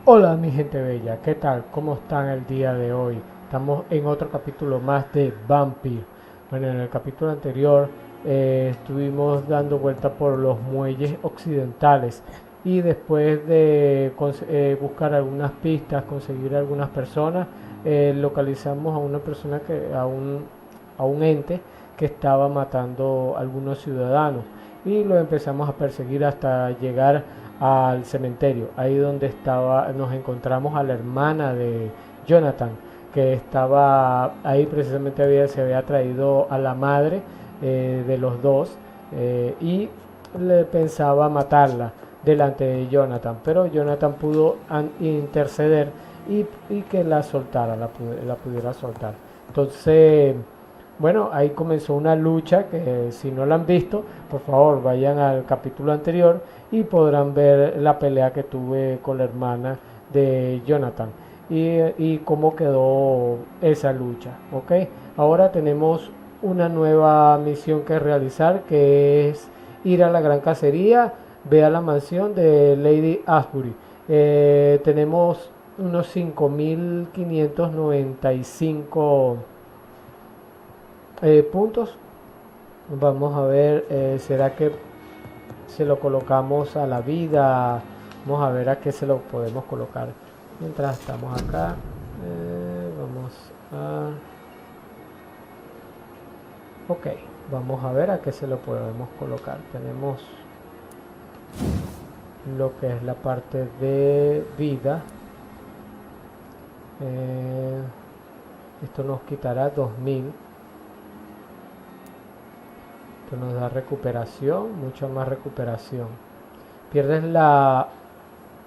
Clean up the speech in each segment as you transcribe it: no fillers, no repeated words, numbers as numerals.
Hola mi gente bella, ¿qué tal? ¿Cómo están el día de hoy? Estamos en otro capítulo más de Vampyr. Bueno, en el capítulo anterior estuvimos dando vuelta por los muelles occidentales y después de buscar algunas pistas, conseguir algunas personas, localizamos a una persona a un ente que estaba matando a algunos ciudadanos y lo empezamos a perseguir hasta llegar al cementerio, ahí donde nos encontramos a la hermana de Jonathan, que estaba ahí precisamente se había traído a la madre de los dos y le pensaba matarla delante de Jonathan, pero Jonathan pudo interceder y que la soltara, la pudiera soltar. Entonces, bueno, ahí comenzó una lucha que si no la han visto, por favor vayan al capítulo anterior y podrán ver la pelea que tuve con la hermana de Jonathan y cómo quedó esa lucha, ¿ok? Ahora tenemos una nueva misión que realizar, que es ir a la gran cacería, ve a la mansión de Lady Ashbury. Tenemos unos 5.595 puntos. Vamos a ver, ¿será que se lo colocamos a la vida? Vamos a ver a qué se lo podemos colocar. Mientras estamos acá, vamos a... Ok, vamos a ver a qué se lo podemos colocar. Tenemos lo que es la parte de vida. Esto nos quitará 2000. Esto nos da recuperación, mucha más recuperación. Pierdes la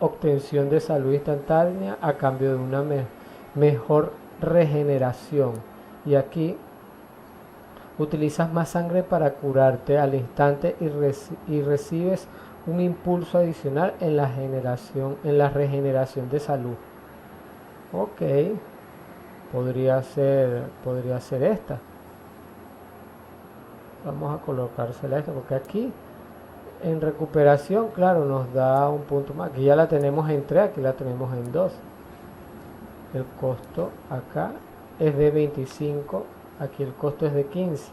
obtención de salud instantánea a cambio de una mejor regeneración. Y aquí utilizas más sangre para curarte al instante y recibes un impulso adicional en la regeneración de salud. Ok, podría ser esta. Vamos a colocársela esta porque aquí en recuperación, claro, nos da un punto más. Aquí ya la tenemos en 3, aquí la tenemos en 2. El costo acá es de 25, aquí el costo es de 15.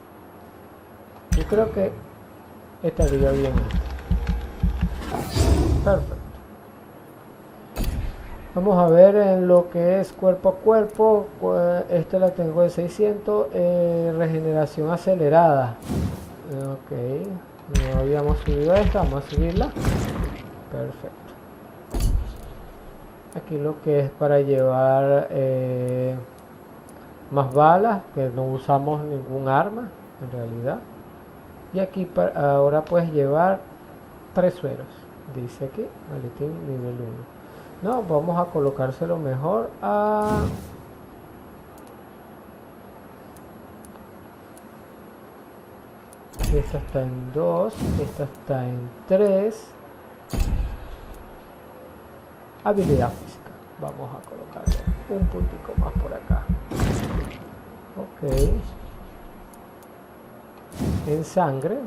Yo creo que estaría bien. Perfecto. Vamos a ver en lo que es cuerpo a cuerpo. Esta la tengo de 600. Regeneración acelerada. Ok. No habíamos subido esta. Vamos a subirla. Perfecto. Aquí lo que es para llevar más balas. Que no usamos ningún arma. En realidad. Y aquí ahora puedes llevar 3 sueros. Dice aquí. Maletín nivel 1. No, vamos a colocárselo mejor a... Esta está en 2, esta está en 3. Habilidad física. Vamos a colocarle un puntico más por acá. Ok. En sangre,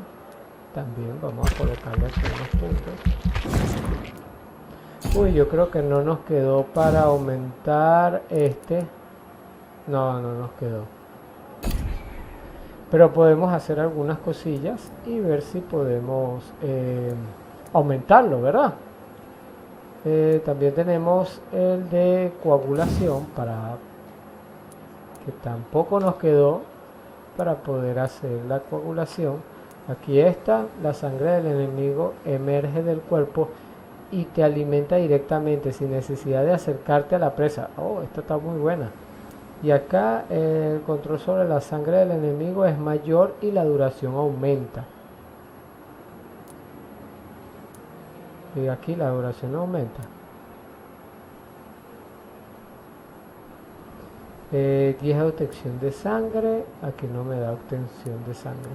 también vamos a colocarle aquí unos puntos. Uy, yo creo que no nos quedó para aumentar este. No nos quedó. Pero podemos hacer algunas cosillas y ver si podemos aumentarlo, ¿verdad? También tenemos el de coagulación para que tampoco nos quedó para poder hacer la coagulación. Aquí está, la sangre del enemigo emerge del cuerpo y te alimenta directamente sin necesidad de acercarte a la presa. Oh, esta está muy buena. Y acá el control sobre la sangre del enemigo es mayor y la duración aumenta. Y aquí la duración aumenta. 10 de obtención de sangre. Aquí no me da obtención de sangre.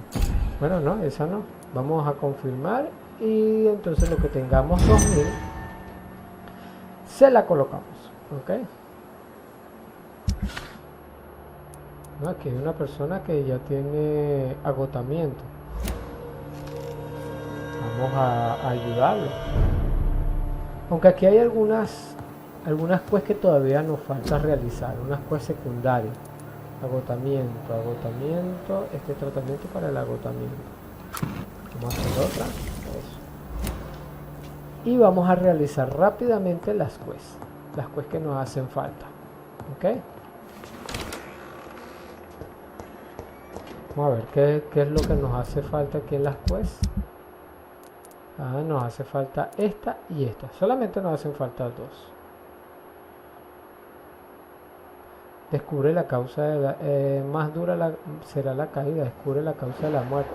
Bueno, no, esa no. Vamos a confirmar. Y entonces lo que tengamos 2000 se la colocamos. Ok. No, aquí hay una persona que ya tiene agotamiento. Vamos a ayudarlo. Aunque aquí hay algunas algunas quests que todavía nos falta realizar, unas quests secundarias. Agotamiento, agotamiento, este tratamiento para el agotamiento. Vamos a hacer otra. Eso. Y vamos a realizar rápidamente las quests que nos hacen falta. ¿Ok? Vamos a ver qué es lo que nos hace falta aquí en las quests. Nos hace falta esta y esta. Solamente nos hacen falta dos. Descubre la causa de la... más dura será la caída. Descubre la causa de la muerte.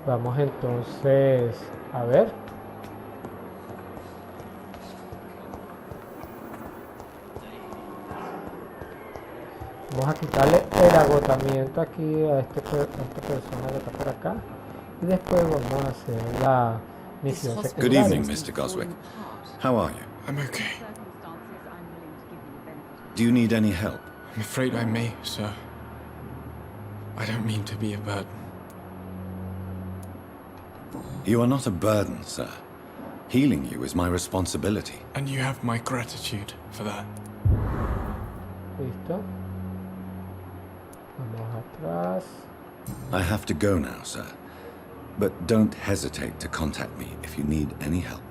Vamos entonces a ver. Vamos a quitarle el agotamiento aquí a esta persona que está por acá. Y después vamos a hacer la misión secundaria. Good evening, Mr. Goswick. How are you? I'm okay. Do you need any help? I'm afraid I may, sir. I don't mean to be a burden. You are not a burden, sir. Healing you is my responsibility. And you have my gratitude for that. Listo. Vamos atrás. I have to go now, sir. But don't hesitate to contact me if you need any help.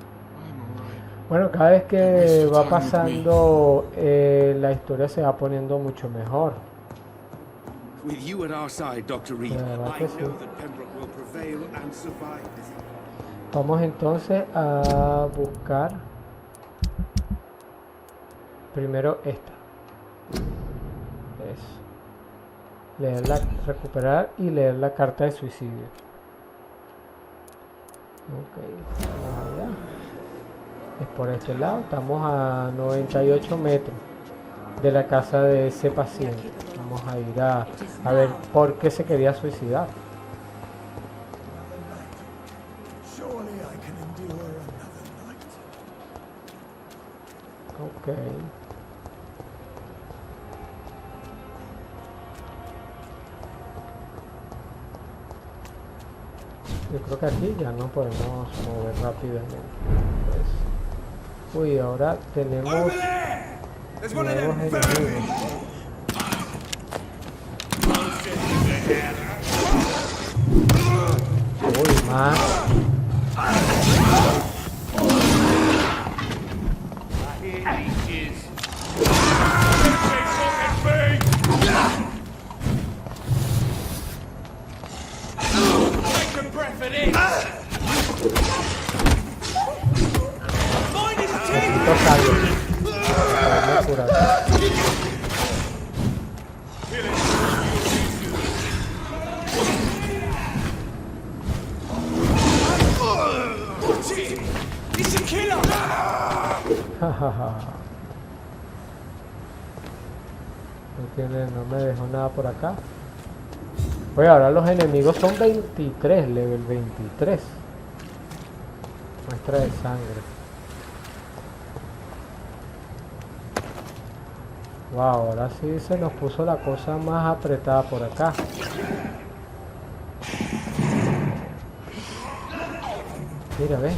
Bueno, cada vez que va pasando la historia se va poniendo mucho mejor. With you at our side, Dr. Reed, verdad I que know sí. that Pembroke will prevail and survive this. Vamos entonces a buscar primero esta. Eso. Recuperar y leer la carta de suicidio. Ok, vamos allá. Es por este lado. Estamos a 98 metros de la casa de ese paciente. Vamos a ir a ver por qué se quería suicidar. Ok. Yo creo que aquí ya no podemos mover rápidamente. Pues, uy, ahora tenemos nuevos enemigos. Uy, más. Necesito sangre para me curar. No me dejó nada por acá. Oye, ahora los enemigos son 23, level 23. Muestra de sangre. Wow, ahora sí se nos puso la cosa más apretada por acá. Mira, ve.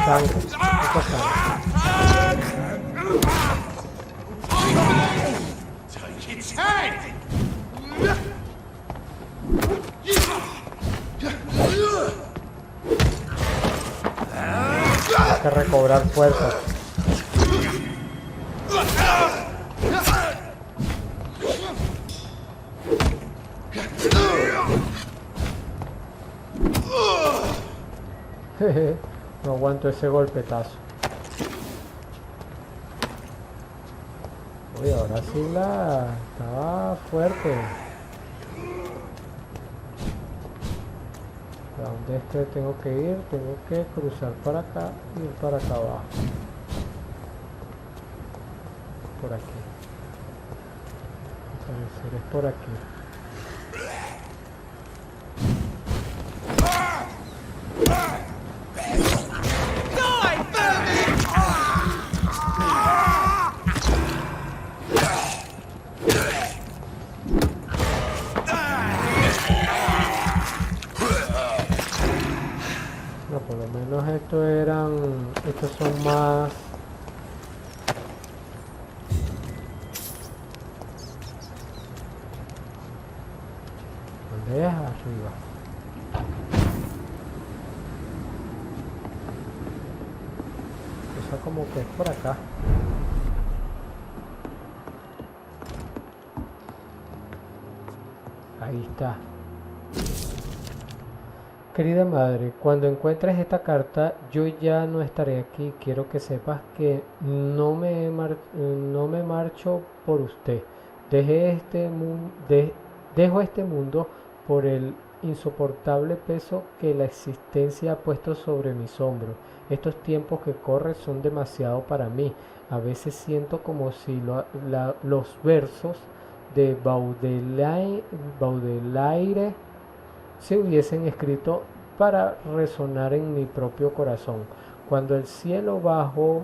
Sangre, mucha sangre. Hay que recobrar fuerzas. No aguanto ese golpetazo. Uy, ahora sí estaba fuerte. ¿A dónde es que tengo que ir? Tengo que cruzar para acá y ir para acá abajo. Por aquí. Al parecer es por aquí. estos son más... ¿Dónde es? Arriba. Esa como que es por acá. Ahí está. Querida madre, cuando encuentres esta carta, yo ya no estaré aquí. Quiero que sepas que no me marcho por usted. Dejo este mundo por el insoportable peso que la existencia ha puesto sobre mis hombros. Estos tiempos que corren son demasiado para mí. A veces siento como si los versos de Baudelaire se hubiesen escrito para resonar en mi propio corazón. Cuando el cielo bajo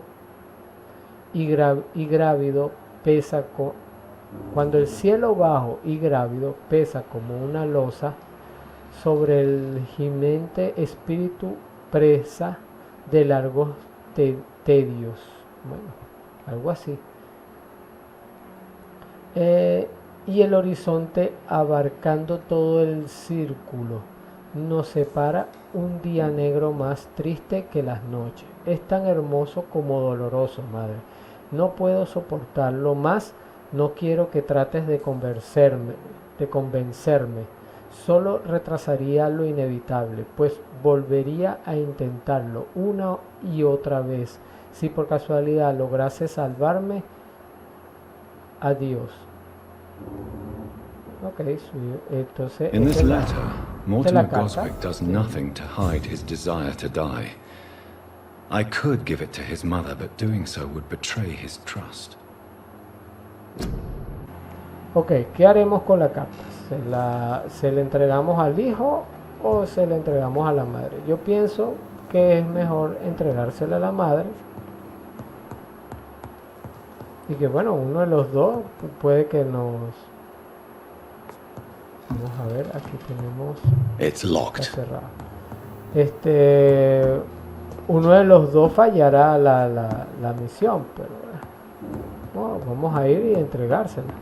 y grávido pesa cuando el cielo bajo y grávido pesa como una losa sobre el gimente espíritu presa de largos tedios. Bueno, algo así. Y el horizonte abarcando todo el círculo nos separa un día negro más triste que las noches. Es tan hermoso como doloroso, madre. No puedo soportarlo más. No quiero que trates de convencerme. Solo retrasaría lo inevitable, pues volvería a intentarlo una y otra vez. Si por casualidad lograse salvarme, adiós. Okay, entonces In this letter, Mortimer Goswick does nothing to hide his desire to die. I could give it to his mother, but doing so would betray his trust. Ok, ¿qué haremos con la carta? ¿Se la entregamos al hijo o se la entregamos a la madre? Yo pienso que es mejor entregársela a la madre. Y que bueno, uno de los dos puede que nos... Vamos a ver, aquí tenemos... It's locked. Está cerrado. Uno de los dos fallará la misión, pero bueno, vamos a ir y entregársela.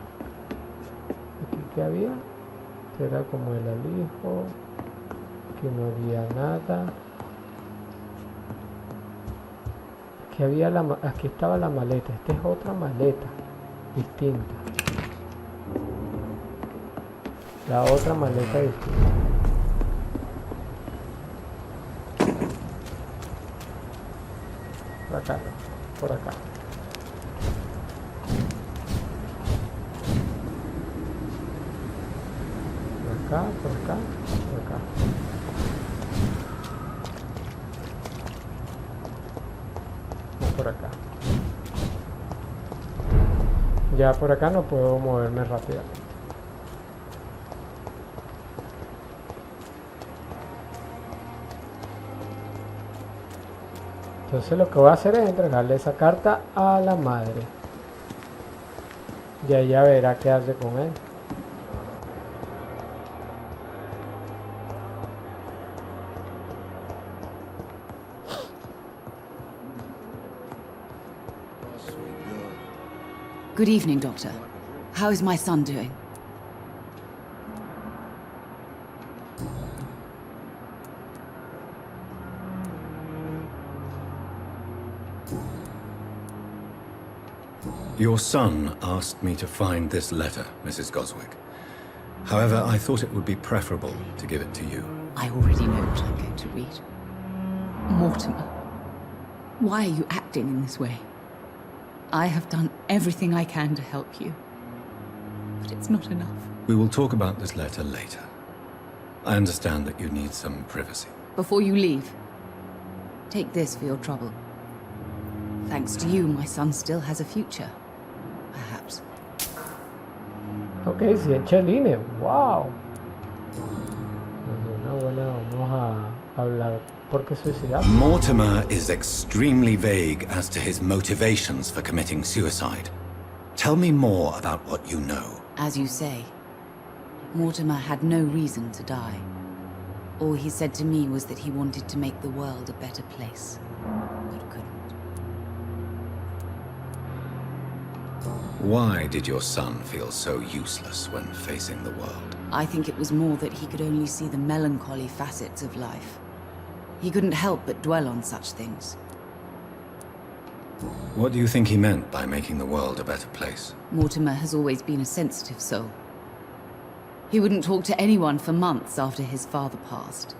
Aquí que había, era como el alijo, aquí no había nada. Aquí estaba la maleta. Esta es otra maleta distinta. La otra maleta distinta. Por acá, no, por acá. Por acá, por acá, por acá. Por acá. Ya por acá no puedo moverme rápidamente. Entonces lo que voy a hacer es entregarle esa carta a la madre. Y ella verá qué hace con él. Good evening, Doctor. How is my son doing? Your son asked me to find this letter, Mrs. Goswick. However, I thought it would be preferable to give it to you. I already know what I'm going to read. Mortimer, why are you acting in this way? I have done everything I can to help you, but it's not enough. We will talk about this letter later. I understand that you need some privacy. Before you leave, take this for your trouble. Thanks to you, my son still has a future. Perhaps. Ok, 100 chelines. Wow. Bueno, vamos a hablar. ¿Por qué suicidar? Mortimer is extremely vague as to his motivations for committing suicide. Tell me more about what you know. As you say, Mortimer had no reason to die. All he said to me was that he wanted to make the world a better place. Why did your son feel so useless when facing the world? I think it was more that he could only see the melancholy facets of life. He couldn't help but dwell on such things. What do you think he meant by making the world a better place? Mortimer has always been a sensitive soul. He wouldn't talk to anyone for months after his father passed.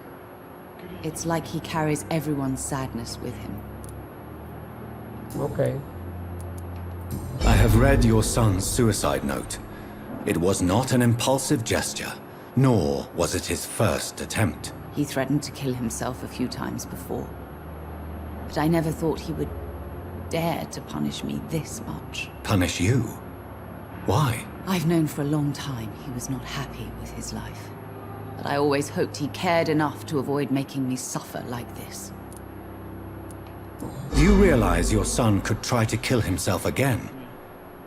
It's like he carries everyone's sadness with him. Okay. I have read your son's suicide note. It was not an impulsive gesture, nor was it his first attempt. He threatened to kill himself a few times before. But I never thought he would dare to punish me this much. Punish you? Why? I've known for a long time he was not happy with his life. But I always hoped he cared enough to avoid making me suffer like this. Do you realize your son could try to kill himself again?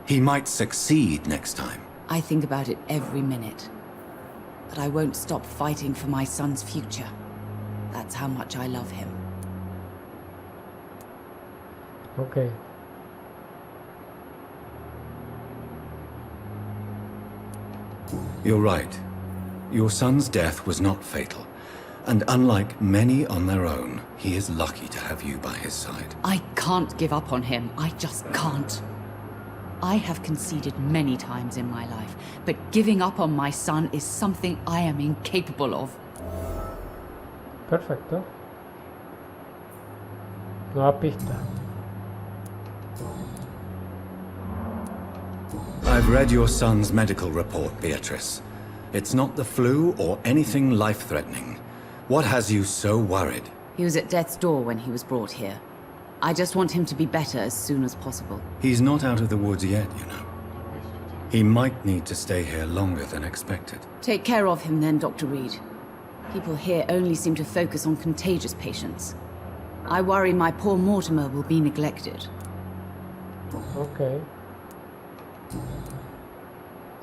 He might succeed next time. I think about it every minute. But I won't stop fighting for my son's future. That's how much I love him. Okay. You're right. Your son's death was not fatal. And unlike many on their own, he is lucky to have you by his side. I can't give up on him. I just can't. I have conceded many times in my life, but giving up on my son is something I am incapable of. Perfecto. Nueva pista. I've read your son's medical report, Beatrice. It's not the flu or anything life-threatening. What has you so worried? He was at death's door when he was brought here. I just want him to be better as soon as possible. He's not out of the woods yet, you know. He might need to stay here longer than expected. Take care of him then, Dr. Reed. People here only seem to focus on contagious patients. I worry my poor Mortimer will be neglected. Ok.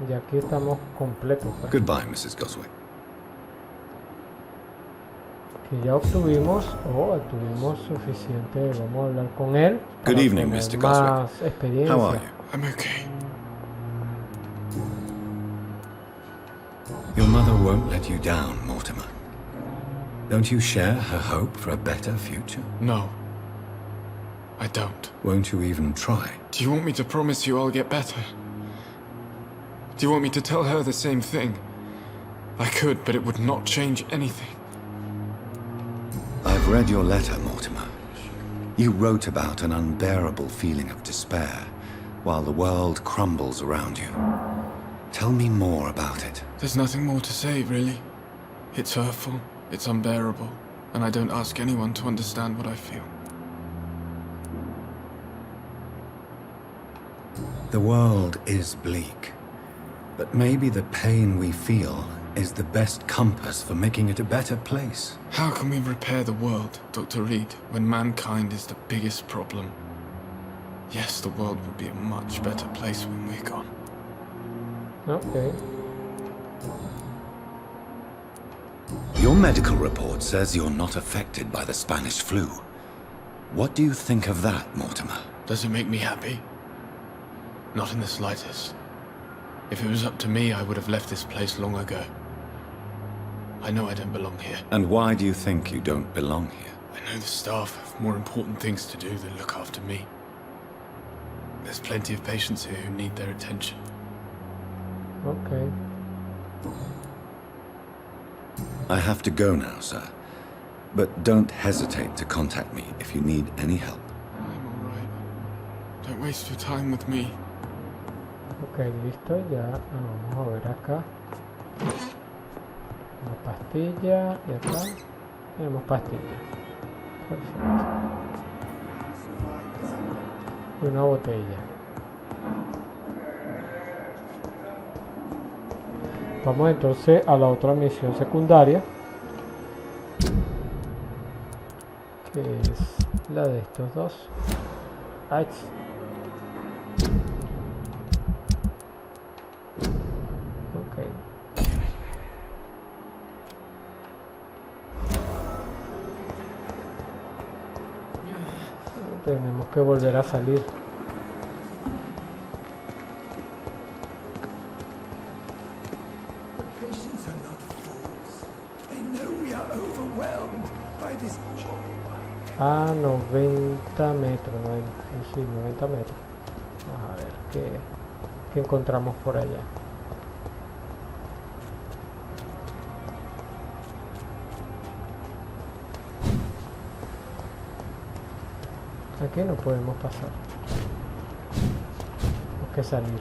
Y aquí estamos completos. Pues. Goodbye, Mrs. Goswick. Que ya obtuvimos suficiente. Vamos a hablar con él. Good evening, Mr. Goswick. Experiencia. How are you? I'm okay. Your mother won't let you down, Mortimer. Don't you share her hope for a better future? No. I don't. Won't you even try? Do you want me to promise you I'll get better? Do you want me to tell her the same thing? I could, but it would not change anything. I've read your letter, Mortimer. You wrote about an unbearable feeling of despair, while the world crumbles around you. Tell me more about it. There's nothing more to say, really. It's hurtful, it's unbearable, and I don't ask anyone to understand what I feel. The world is bleak, but maybe the pain we feel is the best compass for making it a better place. How can we repair the world, Dr. Reed, when mankind is the biggest problem? Yes, the world will be a much better place when we're gone. Okay. Your medical report says you're not affected by the Spanish flu. What do you think of that, Mortimer? Does it make me happy? Not in the slightest. If it was up to me, I would have left this place long ago. I know I don't belong here. And why do you think you don't belong here? I know the staff have more important things to do than look after me. There's plenty of patients here who need their attention. Okay. I have to go now, sir. But don't hesitate to contact me if you need any help. I'm all right. Don't waste your time with me. Ok, listo, ya vamos a ver acá. Una pastilla y acá tenemos pastilla. Perfecto. Y una botella. Vamos entonces a la otra misión secundaria, que es la de estos dos. Tenemos que volver a salir. a 90 metros, sí, 90 metros. Vamos a ver qué encontramos por allá. Aquí no podemos pasar. Tenemos que salir.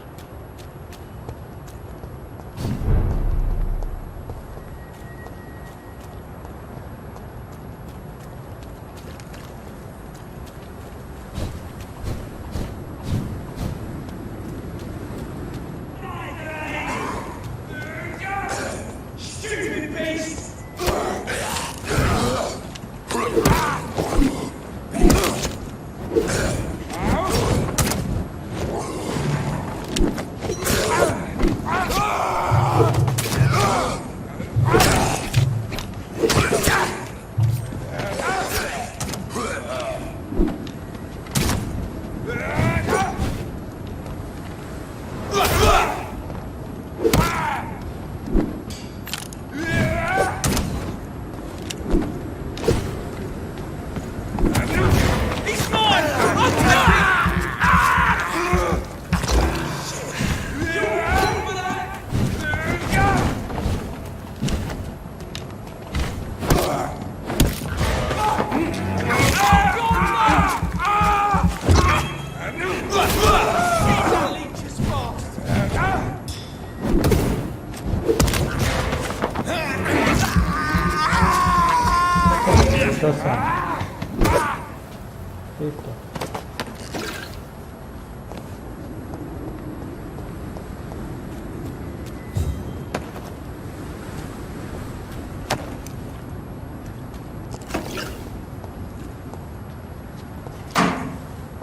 Listo.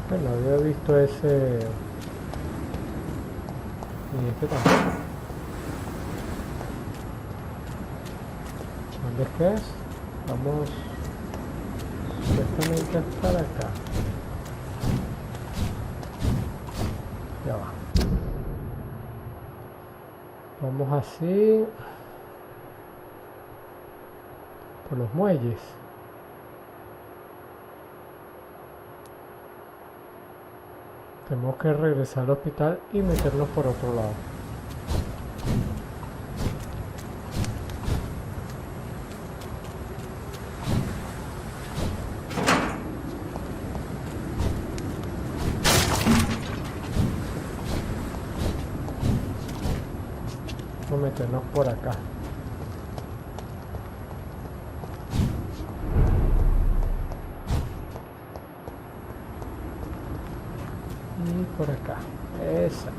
Bueno, había visto ese y este tampoco. ¿Dónde es que es? Vamos supuestamente para acá. Ya va. Vamos así por los muelles. Tenemos que regresar al hospital y meternos por otro lado. Vamos a meternos por acá. Por acá, exacto.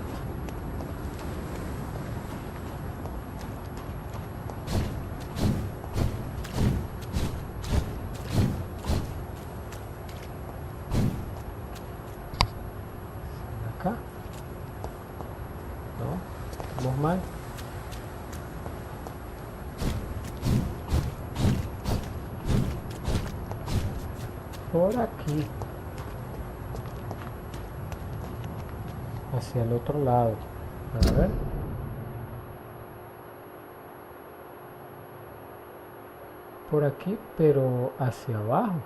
Acá. No, vamos mal. Por aquí. Hacia el otro lado. A ver. Por aquí, pero hacia abajo.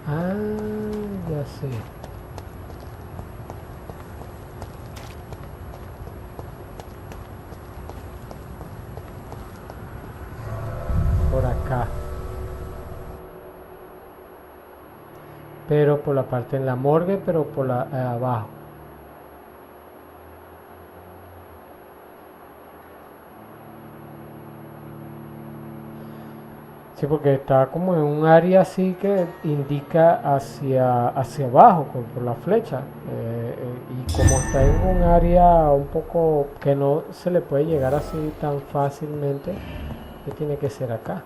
Ah, ya sé. Acá, pero por la parte en la morgue, pero por la abajo. Sí, porque está como en un área así que indica hacia abajo por la flecha, y como está en un área un poco que no se le puede llegar así tan fácilmente, que tiene que ser acá.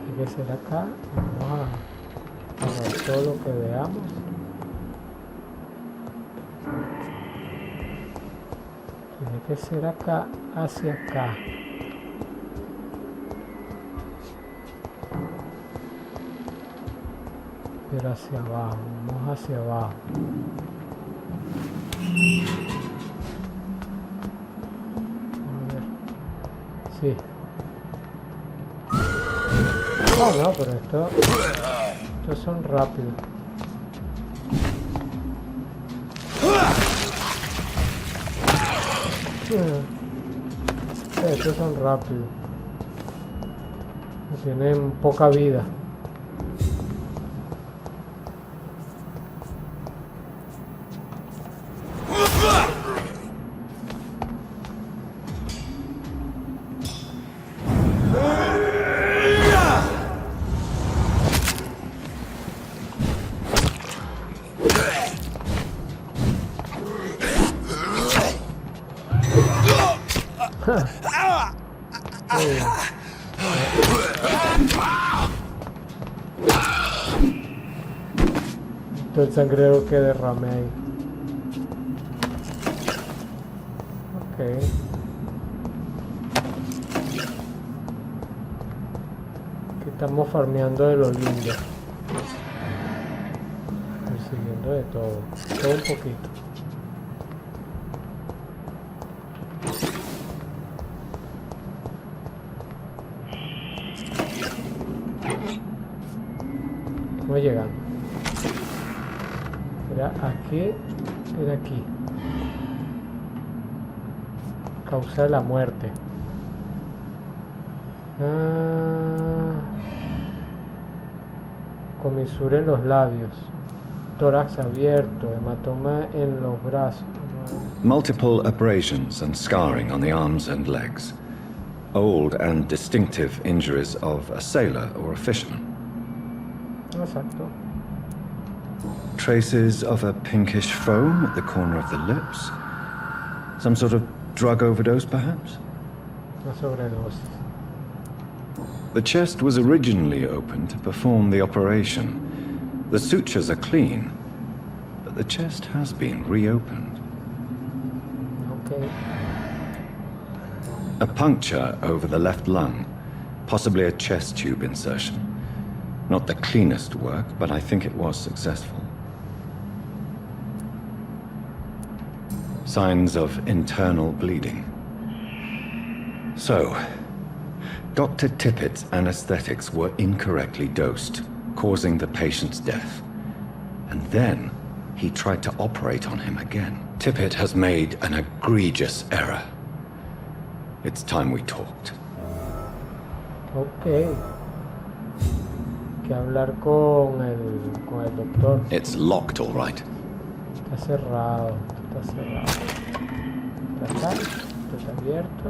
Tiene que ser acá. Vamos a ver todo lo que veamos. Tiene Tiene que ser acá, hacia acá. Pero hacia abajo, vamos hacia abajo. A ver. Sí. Oh, no, pero estos son rápidos. Estos son rápidos. Tienen poca vida. Todo el sangrero que derramé ahí. Ok. Aquí estamos farmeando de lo lindo. Persiguiendo de todo. Todo un poquito. Estamos llegando. Era aquí, era aquí. Causa de la muerte. Comisura en los labios. Tórax abierto. Hematoma en los brazos. Multiple abrasions and scarring on the arms and legs. Old and distinctive injuries of a sailor or a fisherman. Exacto. Traces of a pinkish foam at the corner of the lips. Some sort of drug overdose, perhaps? Una sobredosis. The chest was originally opened to perform the operation. The sutures are clean, but the chest has been reopened. Okay. A puncture over the left lung, possibly a chest tube insertion. Not the cleanest work, but I think it was successful. Signs of internal bleeding. So, Dr. Tippett's anesthetics were incorrectly dosed, causing the patient's death. And then, he tried to operate on him again. Tippett has made an egregious error. It's time we talked. Okay. Que hablar con el doctor. It's locked, all right. Está cerrado, está cerrado. Está acá, está abierto.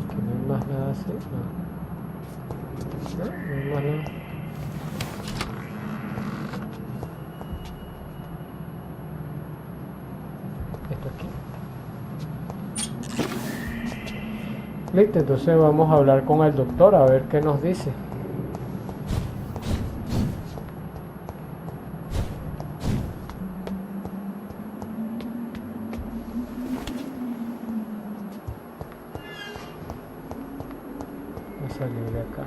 Que no hay más nada así, no. No hay más nada. Esto aquí. Listo, entonces vamos a hablar con el doctor a ver qué nos dice. Voy a salir de acá.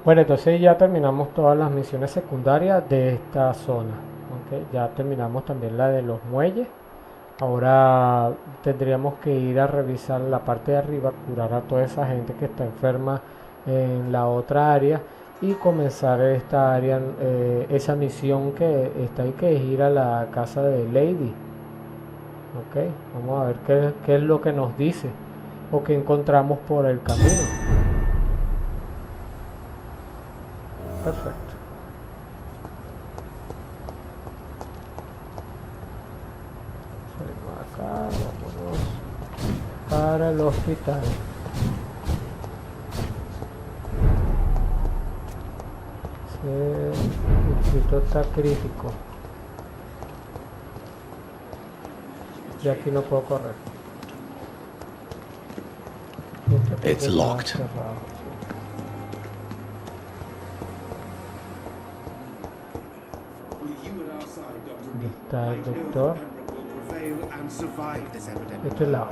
Bueno, entonces ya terminamos todas las misiones secundarias de esta zona. Okay, ya terminamos también la de los muelles. Ahora tendríamos que ir a revisar la parte de arriba, curar a toda esa gente que está enferma en la otra área y comenzar esta área, esa misión que está ahí, que es ir a la casa de Lady. Ok, vamos a ver qué es lo que nos dice o qué encontramos por el camino. Perfecto. Acá, vámonos para el hospital. El distrito está crítico. Y aquí no puedo correr. It's locked. ¿Dónde está el doctor? De este lado.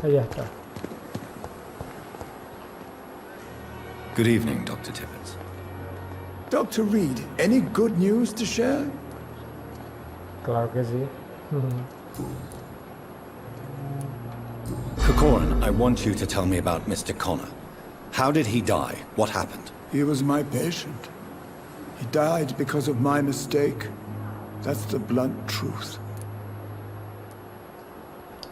Allá está. Good evening, Dr. Tippett. Dr. Reed, any good news to share? Claro que sí. Corcoran, I want you to tell me about Mr. Connor. How did he die? What happened? He was my patient. He died because of my mistake. That's the blunt truth.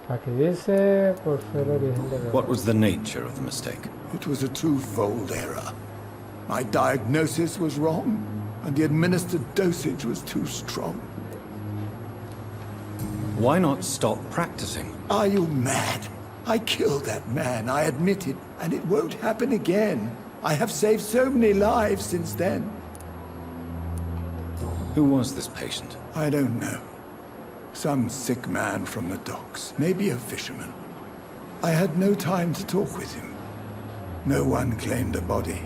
Aquí dice por ser origen de What was the nature of the mistake? It was a twofold error. My diagnosis was wrong, and the administered dosage was too strong. Why not stop practicing? Are you mad? I killed that man, I admit it, and it won't happen again. I have saved so many lives since then. Who was this patient? I don't know. Some sick man from the docks, maybe a fisherman. I had no time to talk with him. No one claimed a body.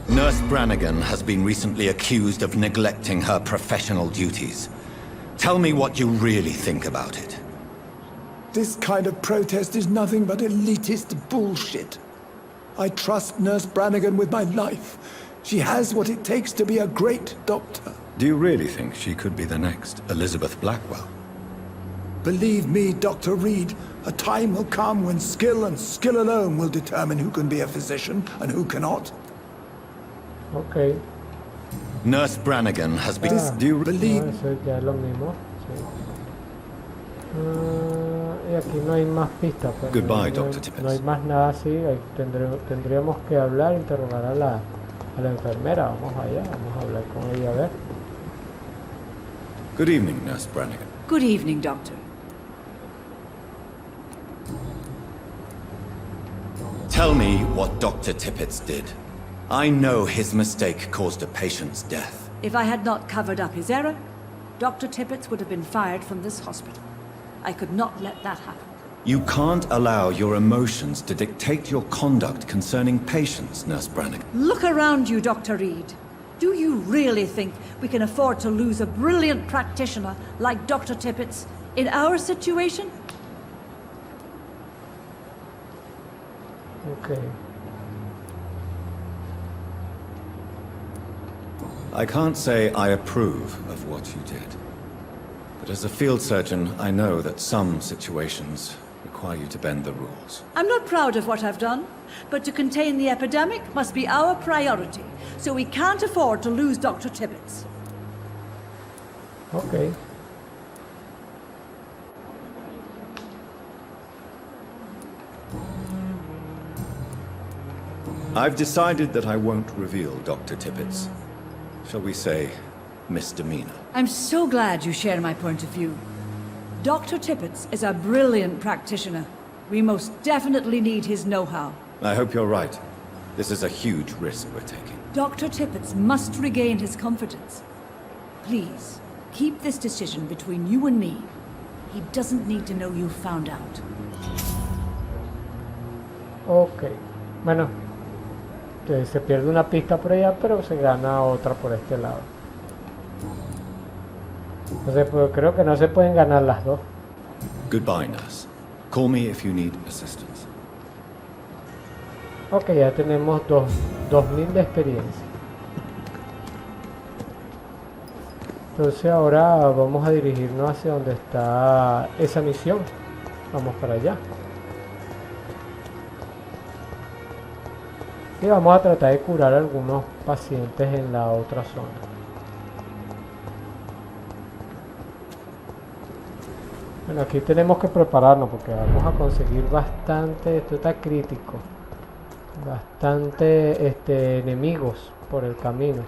Nurse Brannigan has been recently accused of neglecting her professional duties. Tell me what you really think about it. This kind of protest is nothing but elitist bullshit. I trust Nurse Brannigan with my life. She has what it takes to be a great doctor. Do you really think she could be the next Elizabeth Blackwell? Believe me, Dr. Reed, a time will come when skill and skill alone will determine who can be a physician and who cannot. Ok. Nurse Brannigan has been... Do you believe... Eso ya es lo mismo. Sí. Y aquí no hay más pistas. Pues, Goodbye, no, Dr. Tippett. No hay más nada así. Tendríamos que hablar, interrogar a la enfermera. Vamos allá, vamos a hablar con ella a ver. Good evening, Nurse Brannigan. Good evening, Doctor. Tell me what Dr. Tippett did. I know his mistake caused a patient's death. If I had not covered up his error, Dr. Tippett would have been fired from this hospital. I could not let that happen. You can't allow your emotions to dictate your conduct concerning patients, Nurse Brannigan. Look around you, Dr. Reed. Do you really think we can afford to lose a brilliant practitioner like Dr. Tippett's in our situation? Okay. I can't say I approve of what you did. But as a field surgeon, I know that some situations require you to bend the rules. I'm not proud of what I've done, but to contain the epidemic must be our priority, so we can't afford to lose Dr. Tippett. Okay. I've decided that I won't reveal Dr. Tippett's, shall we say, misdemeanor. I'm so glad you share my point of view. Dr. Tippett is a brilliant practitioner. We most definitely need his know-how. I hope you're right. This is a huge risk we're taking. Dr. Tippett must regain his confidence. Please, keep this decision between you and me. He doesn't need to know you found out. Ok. Bueno, se pierde una pista por allá, pero se gana otra por este lado. Entonces, pues, creo que no se pueden ganar las dos. Goodbye, nurse. Call me if you need assistance. Ok, ya tenemos 2000 de experiencia. Entonces ahora vamos a dirigirnos hacia donde está esa misión. Vamos para allá. Y vamos a tratar de curar a algunos pacientes en la otra zona. Bueno, aquí tenemos que prepararnos porque vamos a conseguir bastante, esto está crítico, bastante enemigos por el camino.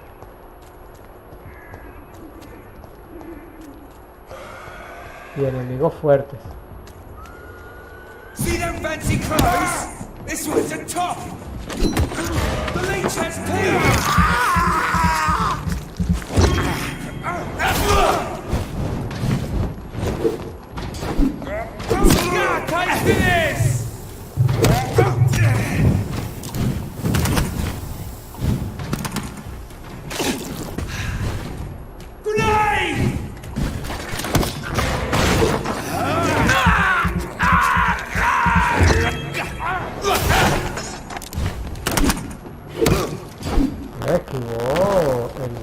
Y enemigos fuertes. See them fancy clothes? This one's a top! The leech has clear! Can't do this! Grenade! Esquivó el...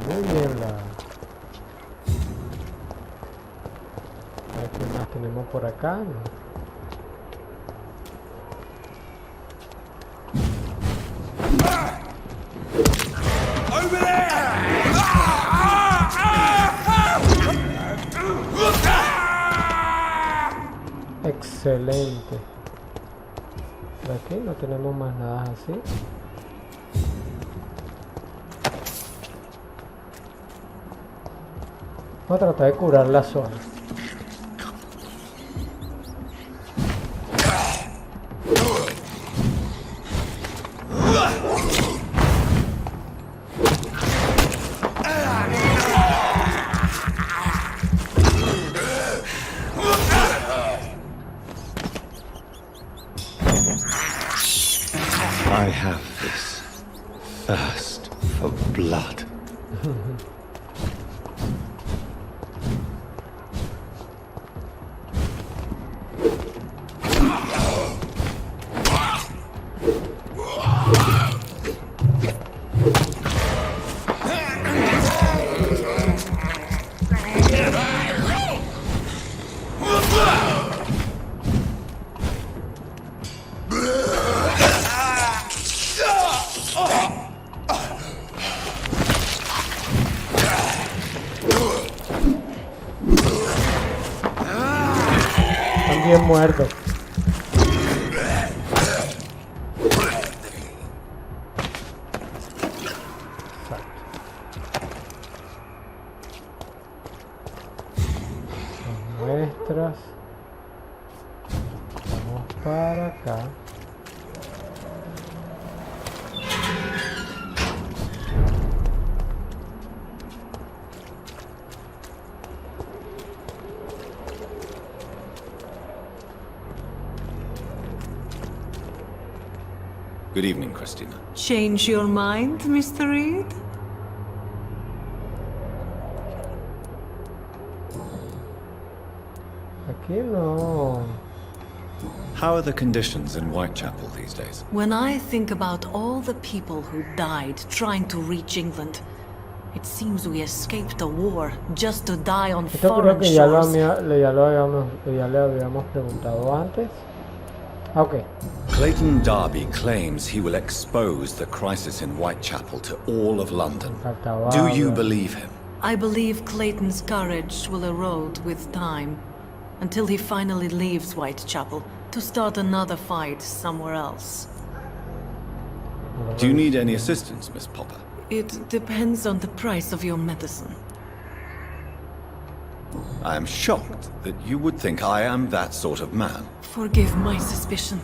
Muy bien la... A ver qué más tenemos por acá. Over there! Excelente. Por aquí no tenemos más nada así. Vamos a tratar de curar la zona. I have this thirst for blood. Bien muerto. Son nuestras. Vamos para acá. Good evening, Christina. Change your mind, Mr. Reed? Aquí no. How are the conditions in Whitechapel these days? When I think about all the people who died trying to reach England, it seems we escaped a war just to die on Esto creo foreign que ya shores. le habíamos preguntado antes. Okay. Clayton Darby claims he will expose the crisis in Whitechapel to all of London. Do you believe him? I believe Clayton's courage will erode with time, until he finally leaves Whitechapel to start another fight somewhere else. Do you need any assistance, Miss Popper? It depends on the price of your medicine. I am shocked that you would think I am that sort of man. Forgive my suspicion.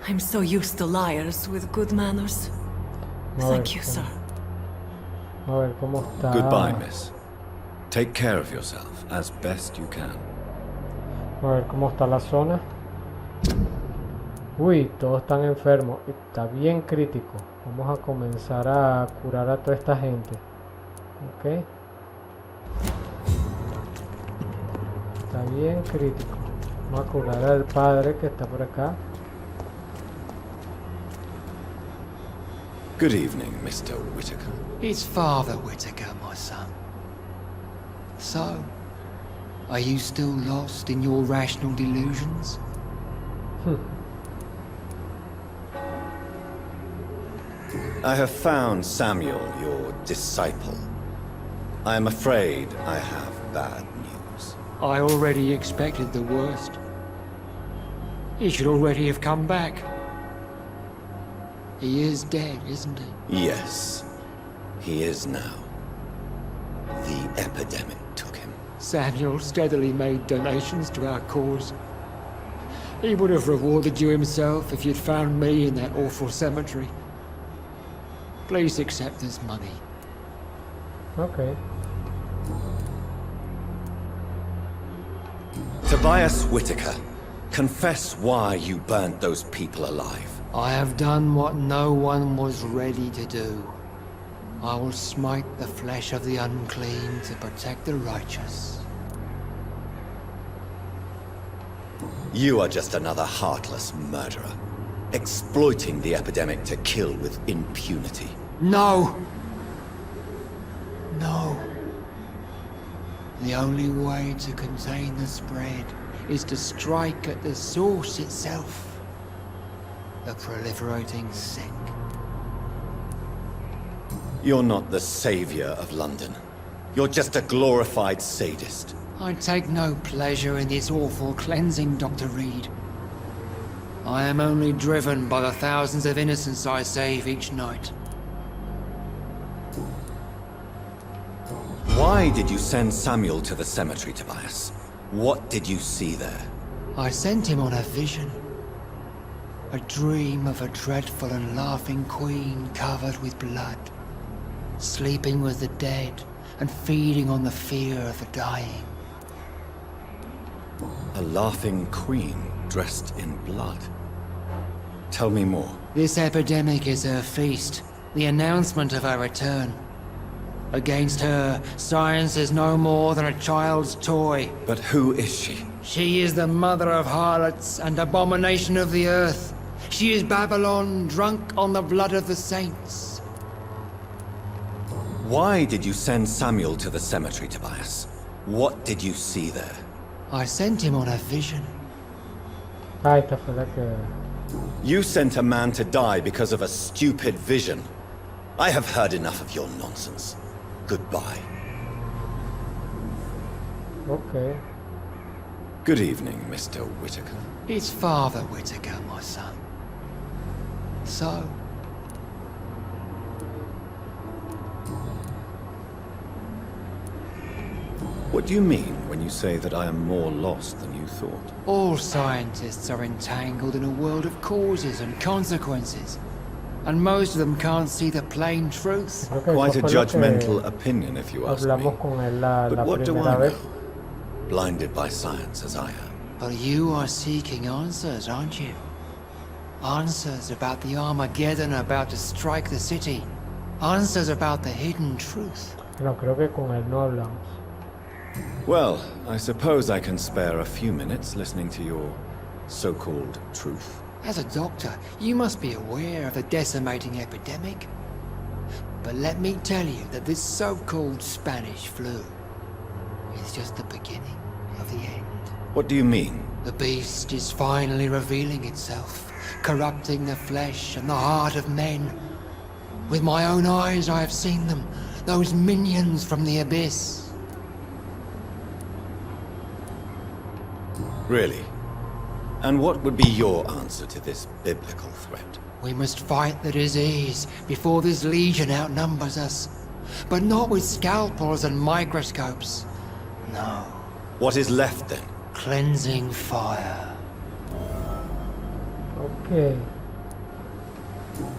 I'm so used to liars with good manners. Thank you, sir. A ver cómo está. Goodbye, miss. Take care of yourself as best you can. A ver cómo está la zona. Uy, todos están enfermos. Está bien crítico. Vamos a comenzar a curar a toda esta gente. Ok. Está bien crítico. Vamos a curar al padre que está por acá. Good evening, Mr. Whittaker. It's Father Whittaker, my son. So, are you still lost in your rational delusions? I have found Samuel, your disciple. I am afraid I have bad news. I already expected the worst. He should already have come back. He is dead, isn't he? Yes, he is now. The epidemic took him. Samuel steadily made donations to our cause. He would have rewarded you himself if you'd found me in that awful cemetery. Please accept this money. Ok. Tobias Whitaker, confess why you burnt those people alive. I have done what no one was ready to do. I will smite the flesh of the unclean to protect the righteous. You are just another heartless murderer, exploiting the epidemic to kill with impunity. No! No. The only way to contain the spread is to strike at the source itself. The proliferating sick. You're not the savior of London. You're just a glorified sadist. I take no pleasure in this awful cleansing, Dr. Reed. I am only driven by the thousands of innocents I save each night. Why did you send Samuel to the cemetery, Tobias? What did you see there? I sent him on a vision. A dream of a dreadful and laughing queen covered with blood, sleeping with the dead and feeding on the fear of the dying. A laughing queen dressed in blood. Tell me more. This epidemic is her feast, the announcement of her return. Against her, science is no more than a child's toy. But who is she? She is the mother of harlots and abomination of the earth. She is Babylon, drunk on the blood of the saints. Why did you send Samuel to the cemetery, Tobias? What did you see there? I sent him on a vision. Ah, esta fue la que... You sent a man to die because of a stupid vision. I have heard enough of your nonsense. Goodbye. Ok. Good evening, Mr. Whitaker. It's Father Whitaker, my son. So, What do you mean when you say that I am more lost than you thought? all scientists are entangled in a world of causes and consequences. And most of them can't see the plain truth. Creo que Quite eso a fue lo judgmental que opinion, if you ask me. hablamos con él la But what do primera I vez. know? Blinded by science as I am. But you are seeking answers, aren't you? Answers about the Armageddon about to strike the city. Answers about the hidden truth. No, creo que con él no hablamos. Well, I suppose I can spare a few minutes listening to your so-called truth. As a doctor, you must be aware of the decimating epidemic. But let me tell you that this so-called Spanish flu is just the beginning of the end. What do you mean? The beast is finally revealing itself, corrupting the flesh and the heart of men. With my own eyes I have seen them, those minions from the abyss. Really? And what would be your answer to this biblical threat? We must fight the disease before this legion outnumbers us. But not with scalpels and microscopes. No. What is left then? Cleansing fire. Ok.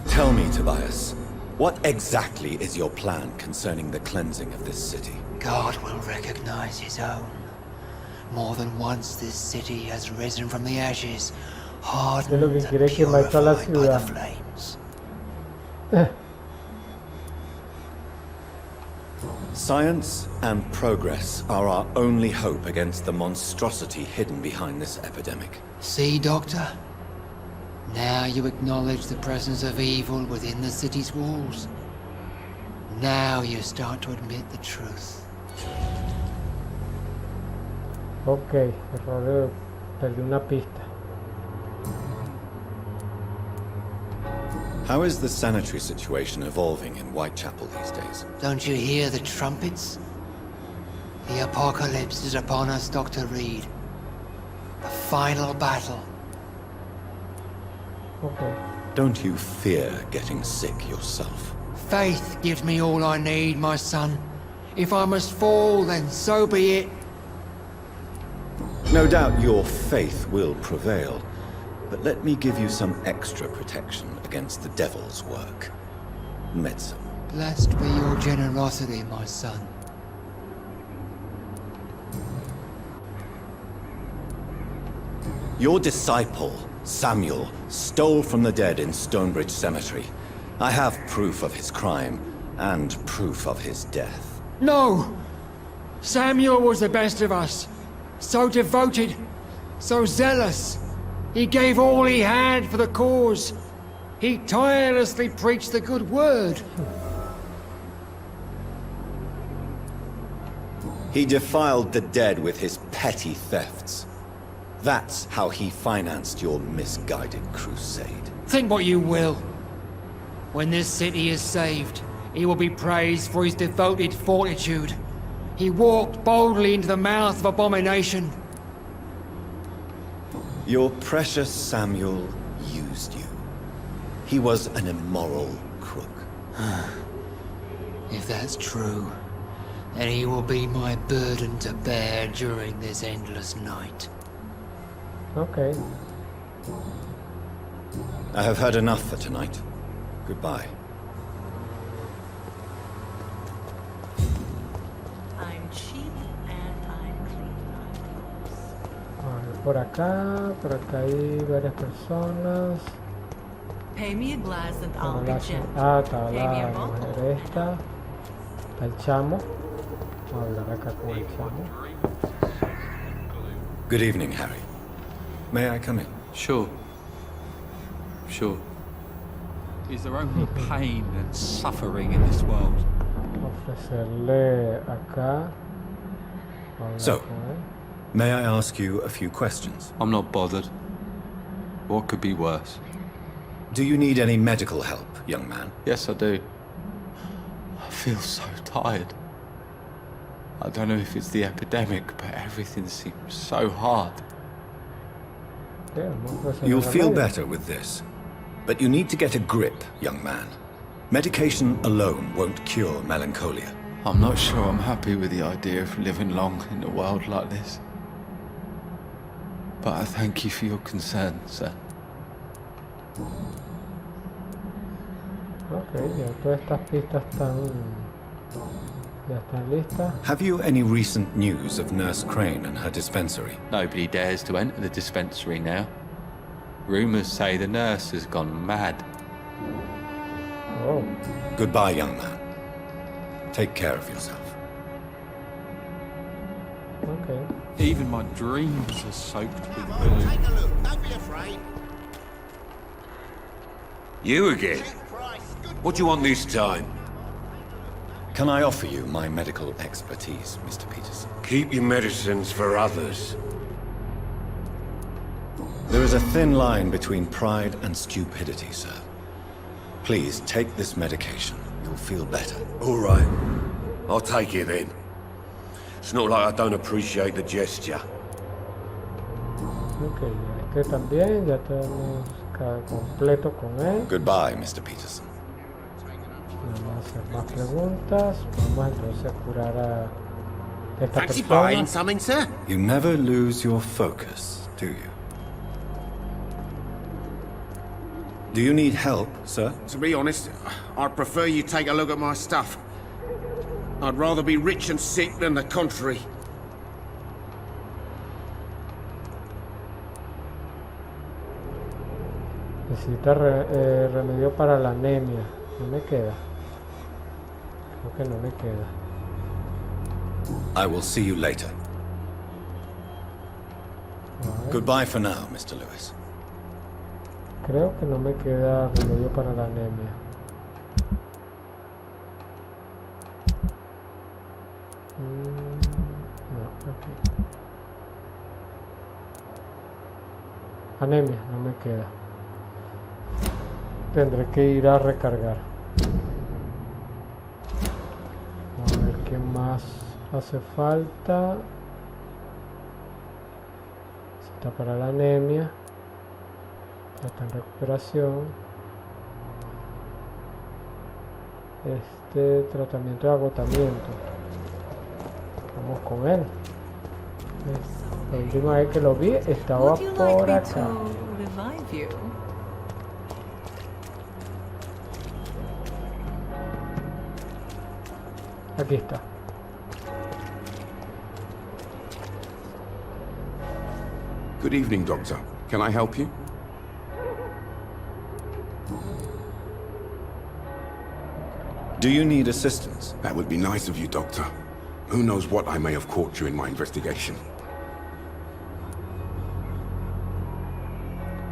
Tell me, Tobias, what exactly is your plan concerning the cleansing of this city? God will recognize his own. More than once this city has risen from the ashes, hardened lo que and quiere quemar toda la purified by the ciudad. flames. Science and progress are our only hope against the monstrosity hidden behind this epidemic. See, Doctor? Now you acknowledge the presence of evil within the city's walls. Now you start to admit the truth. Ok, error, perdí una pista. How is the sanitary situation evolving in Whitechapel these days? Don't you hear the trumpets? The apocalypse is upon us, Dr. Reed. The final battle. Ok. Don't you fear getting sick yourself? Faith gives me all I need, my son. If I must fall, then so be it. No doubt your faith will prevail, but let me give you some extra protection against the devil's work. Medicine. Blessed be your generosity, my son. Your disciple, Samuel, stole from the dead in Stonebridge Cemetery. I have proof of his crime, and proof of his death. No! Samuel was the best of us. So devoted, so zealous. He gave all he had for the cause. He tirelessly preached the good word. He defiled the dead with his petty thefts. That's how he financed your misguided crusade. Think what you will. When this city is saved, he will be praised for his devoted fortitude. He walked boldly into the mouth of abomination. Your precious Samuel used you. He was an immoral crook. If that's true, then he will be my burden to bear during this endless night. Ok. I have heard enough for tonight. Goodbye. I'm cheap and I'm clean. Por acá hay varias personas. Pay me a glass and I'll be gentle. Está la mujer esta. Está el chamo. Vamos a hablar acá con el chamo. Good evening, Harry. May I come in? Sure. Sure. Is there only pain and suffering in this world? Ofrecerle acá. So, may I ask you a few questions? I'm not bothered. What could be worse? Do you need any medical help, young man? Yes, I do. I feel so tired. I don't know if it's the epidemic, but everything seems so hard. You'll feel better with this. But you need to get a grip, young man. Medication alone won't cure melancholia. I'm not sure I'm happy with the idea of living long in a world like this. But I thank you for your concern, sir. Ok, ya todas estas pistas ya están listas. Have you any recent news of Nurse Crane and her dispensary? Nobody dares to enter the dispensary now. Rumors say the nurse has gone mad. Oh. Goodbye, young man. Take care of yourself. Okay. Even my dreams are soaked with gloom. Take a look. Don't be afraid. You again? What do you want this time? Can I offer you my medical expertise, Mr. Peterson? Keep your medicines for others. There is a thin line between pride and stupidity, sir. Please take this medication. You'll feel better. All right. I'll take it then. It's not like I don't appreciate the gesture. Ok, este también, ya tenemos completo con él. Goodbye, Mr. Peterson. Vamos a hacer más preguntas. Vamos entonces a curar a esta Fancy persona. buying something, sir? You never lose your focus, do you? Do you need help, sir? To be honest, I'd prefer you take a look at my stuff. I'd rather be rich and sick than the contrary. Necesita remedio para la anemia. No me queda. Creo que no me queda. I will see you later. Goodbye for now, Mr. Lewis. Creo que no me queda remedio para la anemia. No, aquí. Anemia, no me queda. Tendré que ir a recargar. A ver qué más hace falta. Está para la anemia. Ya está en recuperación. Este tratamiento de agotamiento. Vamos con él. La última vez que lo vi estaba por acá. Aquí está. Good evening, Doctor. Can I help you? Do you need assistance? That would be nice of you, Doctor. Who knows what I may have caught you in my investigation.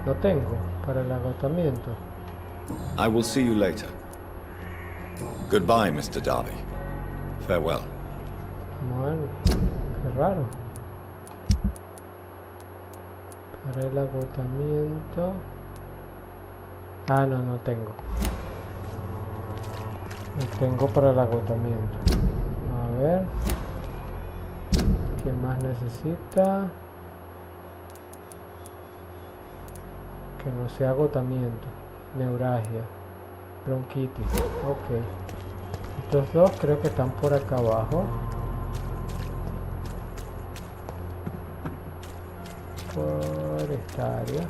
Lo tengo para el agotamiento. I will see you later. Goodbye, Mr. Darby. Farewell. Bueno, qué raro. Para el agotamiento. Ah, no, no tengo. No tengo para el agotamiento. A ver. ¿Qué más necesita? Que no sea agotamiento. Neuralgia. Bronquitis. Ok. Estos dos creo que están por acá abajo. Por esta área.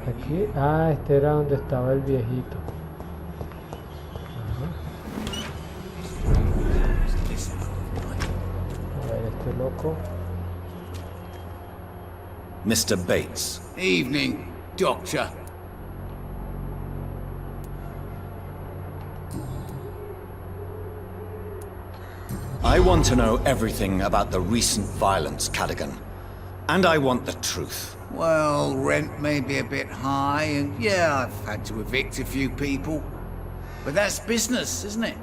Aquí, ah, este era donde estaba el viejito. Ajá. A ver, este loco. Mr. Bates. Evening, Doctor. I want to know everything about the recent violence, Cadogan. And I want the truth. Well, rent may be a bit high, and yeah, I've had to evict a few people. But that's business, isn't it?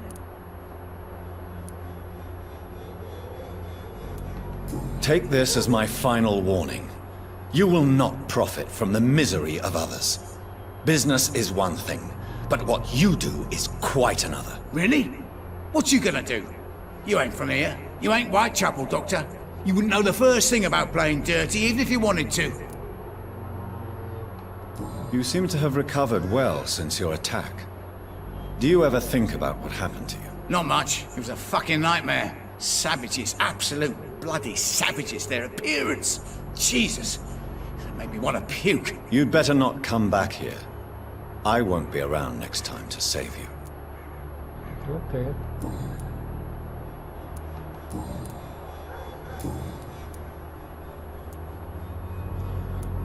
Take this as my final warning. You will not profit from the misery of others. Business is one thing, but what you do is quite another. Really? What you gonna do? You ain't from here. You ain't Whitechapel, Doctor. You wouldn't know the first thing about playing dirty, even if you wanted to. You seem to have recovered well since your attack. Do you ever think about what happened to you? Not much. It was a fucking nightmare. Savages, absolute bloody savages. Their appearance. Jesus. It made me want to puke. You'd better not come back here. I won't be around next time to save you. Okay.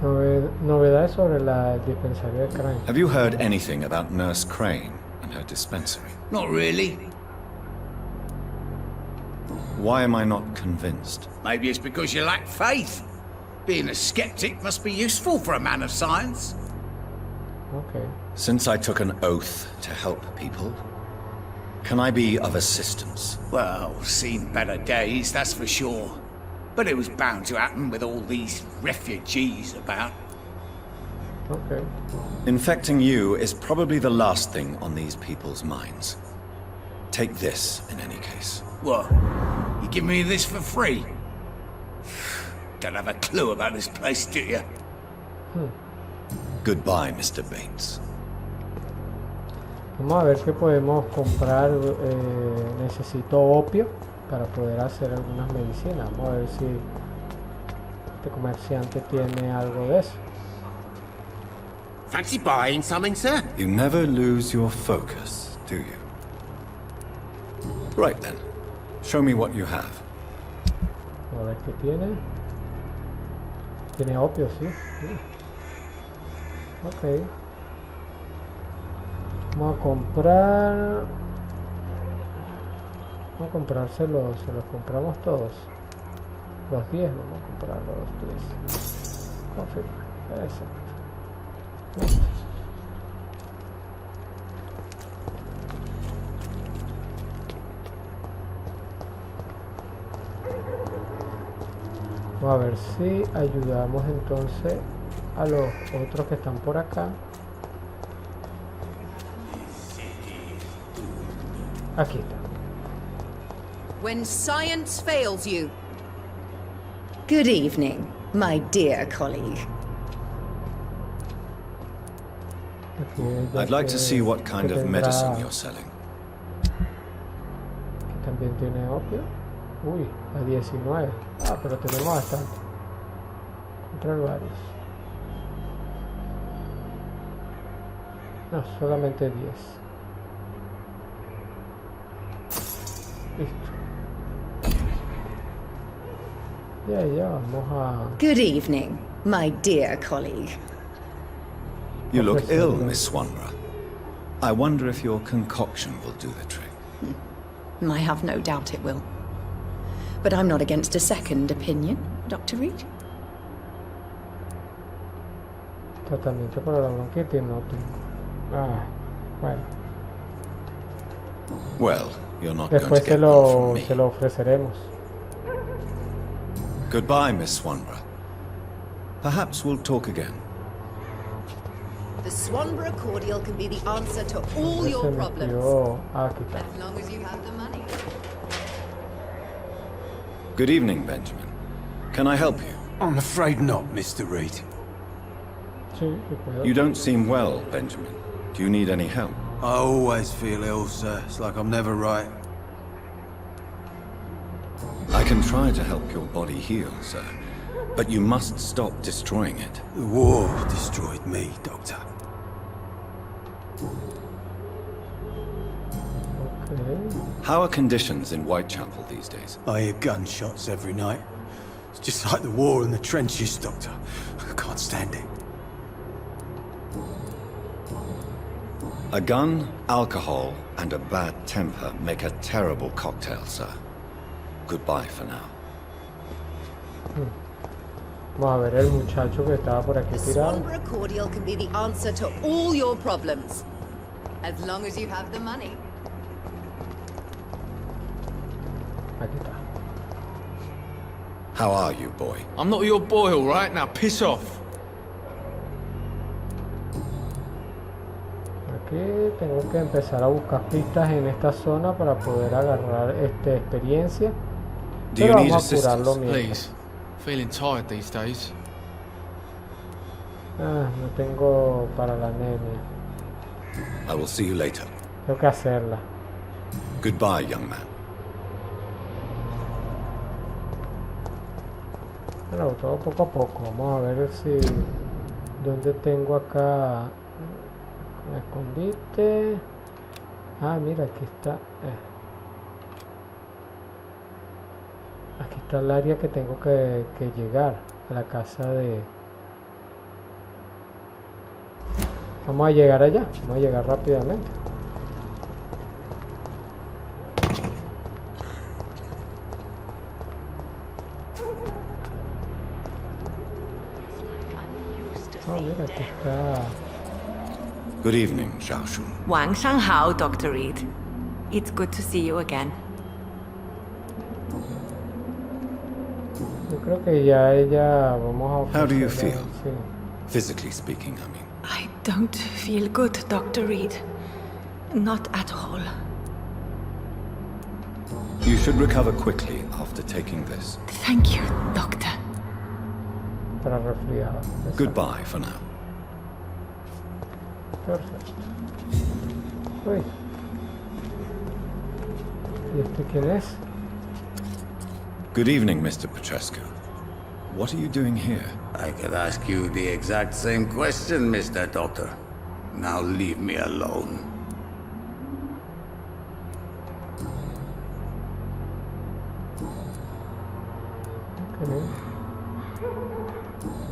Novedades sobre la dispensaria de Crane. Have you heard anything about Nurse Crane and her dispensary? Not really. Why am I not convinced? Maybe it's because you lack faith. Being a skeptic must be useful for a man of science. Okay. Since I took an oath to help people, can I be of assistance? Well, seen better days, that's for sure. But it was bound to happen with all these refugees about. Okay. Infecting you is probably the last thing on these people's minds. Take this, in any case. What? You give me this for free? Don't have a clue about this place, do you? Goodbye, Mr. Bates. Vamos a ver qué podemos comprar. Necesito opio para poder hacer algunas medicinas. Vamos a ver si este comerciante tiene algo de eso. Fancy buying something, sir? You never lose your focus, do you? Right then. Show me what you have. A ver qué tiene. Tiene opio, sí. Ok. Vamos a comprar. Vamos a comprárselos. Se los compramos todos. Los 10. Vamos a comprar los 10. Confirma. Exacto. Vamos a ver si ayudamos entonces a los otros que están por acá. Aquí está. When science fails you. Good evening, my dear colleague. I'd like to see what kind of medicine you're selling. Aquí también tiene opio. Uy, a 19. Ah, pero tenemos bastante. Control varios. No, solamente 10. Listo. Ya vamos a... Good evening, my dear colleague. You look ill, Miss Swanborough. I wonder if your concoction will do the trick. I have no doubt it will. But I'm not against a second opinion, Dr. Reed. Tratamiento para la bronquitis no tengo. Ah, bueno. Well, you're not Después going to get one from me. se lo ofreceremos. Goodbye, Miss Swanborough. Perhaps we'll talk again. The Swanborough cordial can be the answer to all Se your metió problems. aquí está. As long as you have the money. Good evening, Benjamin. Can I help you? I'm afraid not, Mr. Reed. Sí, sí puedo. You don't seem well, Benjamin. Do you need any help? I always feel ill, sir. It's like I'm never right. I can try to help your body heal, sir. But you must stop destroying it. The war destroyed me, Doctor. Okay. How are conditions in Whitechapel these days? I hear gunshots every night. It's just like the war in the trenches, Doctor. I can't stand it. A gun, alcohol, and a bad temper make a terrible cocktail, sir. Goodbye for now. Vamos a ver el muchacho que estaba por aquí The tirado. Swanborough cordial can be the answer to all your problems. As long as you have the money. Aquí está. How are you, boy? I'm not your boy, all right? Now piss off. Aquí tengo que empezar a buscar pistas en esta zona para poder agarrar experiencia. Do you Pero need vamos a curarlo assistance? mientras. Please. Feeling tired these days. Ah, no tengo para la anemia. I will see you later. Tengo que hacerla. Goodbye, young man. Bueno, todo poco a poco. Vamos a ver si... ¿Dónde tengo acá? Escondite. Ah, mira, aquí está. Aquí está el área que tengo que llegar. A la casa de... Vamos a llegar allá. Vamos a llegar rápidamente. Oh, mira, aquí está. Good evening, Xiaoshu. 晚上好, Dr. Reed. It's good to see you again. Yo creo que ya ella vamos a How do you ofrecerle, feel? sí. Physically speaking, I mean. I don't feel good, Dr. Reed. Not at all. You should recover quickly after taking this. Thank you, Doctor. Para resfriado. Exacto. Goodbye for now. Perfecto. Uy. ¿Y este quién es? Good evening, Mr. Petrescu. What are you doing here? I could ask you the exact same question, Mr. Doctor. Now leave me alone. Okay.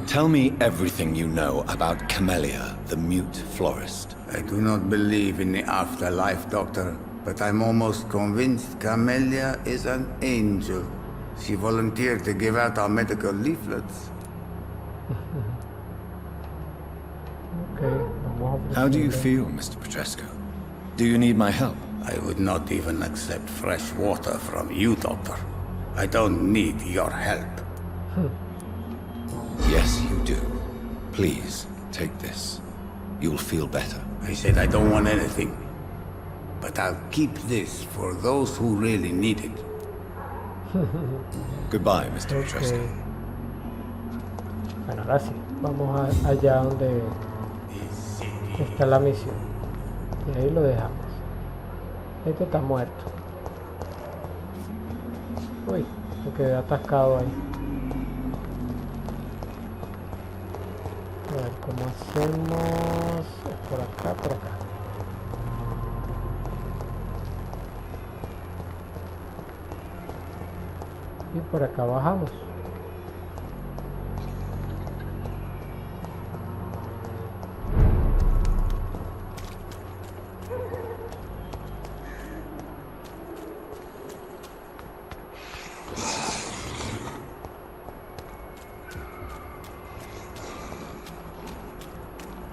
Tell me everything you know about Camellia, the mute florist. I do not believe in the afterlife, Doctor, but I'm almost convinced Camellia is an angel. She volunteered to give out our medical leaflets. Okay. Vamos a How do you ofrecerle- feel, Mr. Petrescu? Do you need my help? I would not even accept fresh water from you, Doctor. I don't need your help. Yes, you do. Please, take this. You'll feel better. I said I don't want anything. but I'll keep this for those who really need it. Goodbye, Mr. Petrescu. Bueno, ahora sí, vamos allá donde está la misión. Y ahí lo dejamos. Este está muerto. Uy, me quedé atascado ahí. A ver, ¿cómo hacemos? Por acá, por acá. Y por acá bajamos.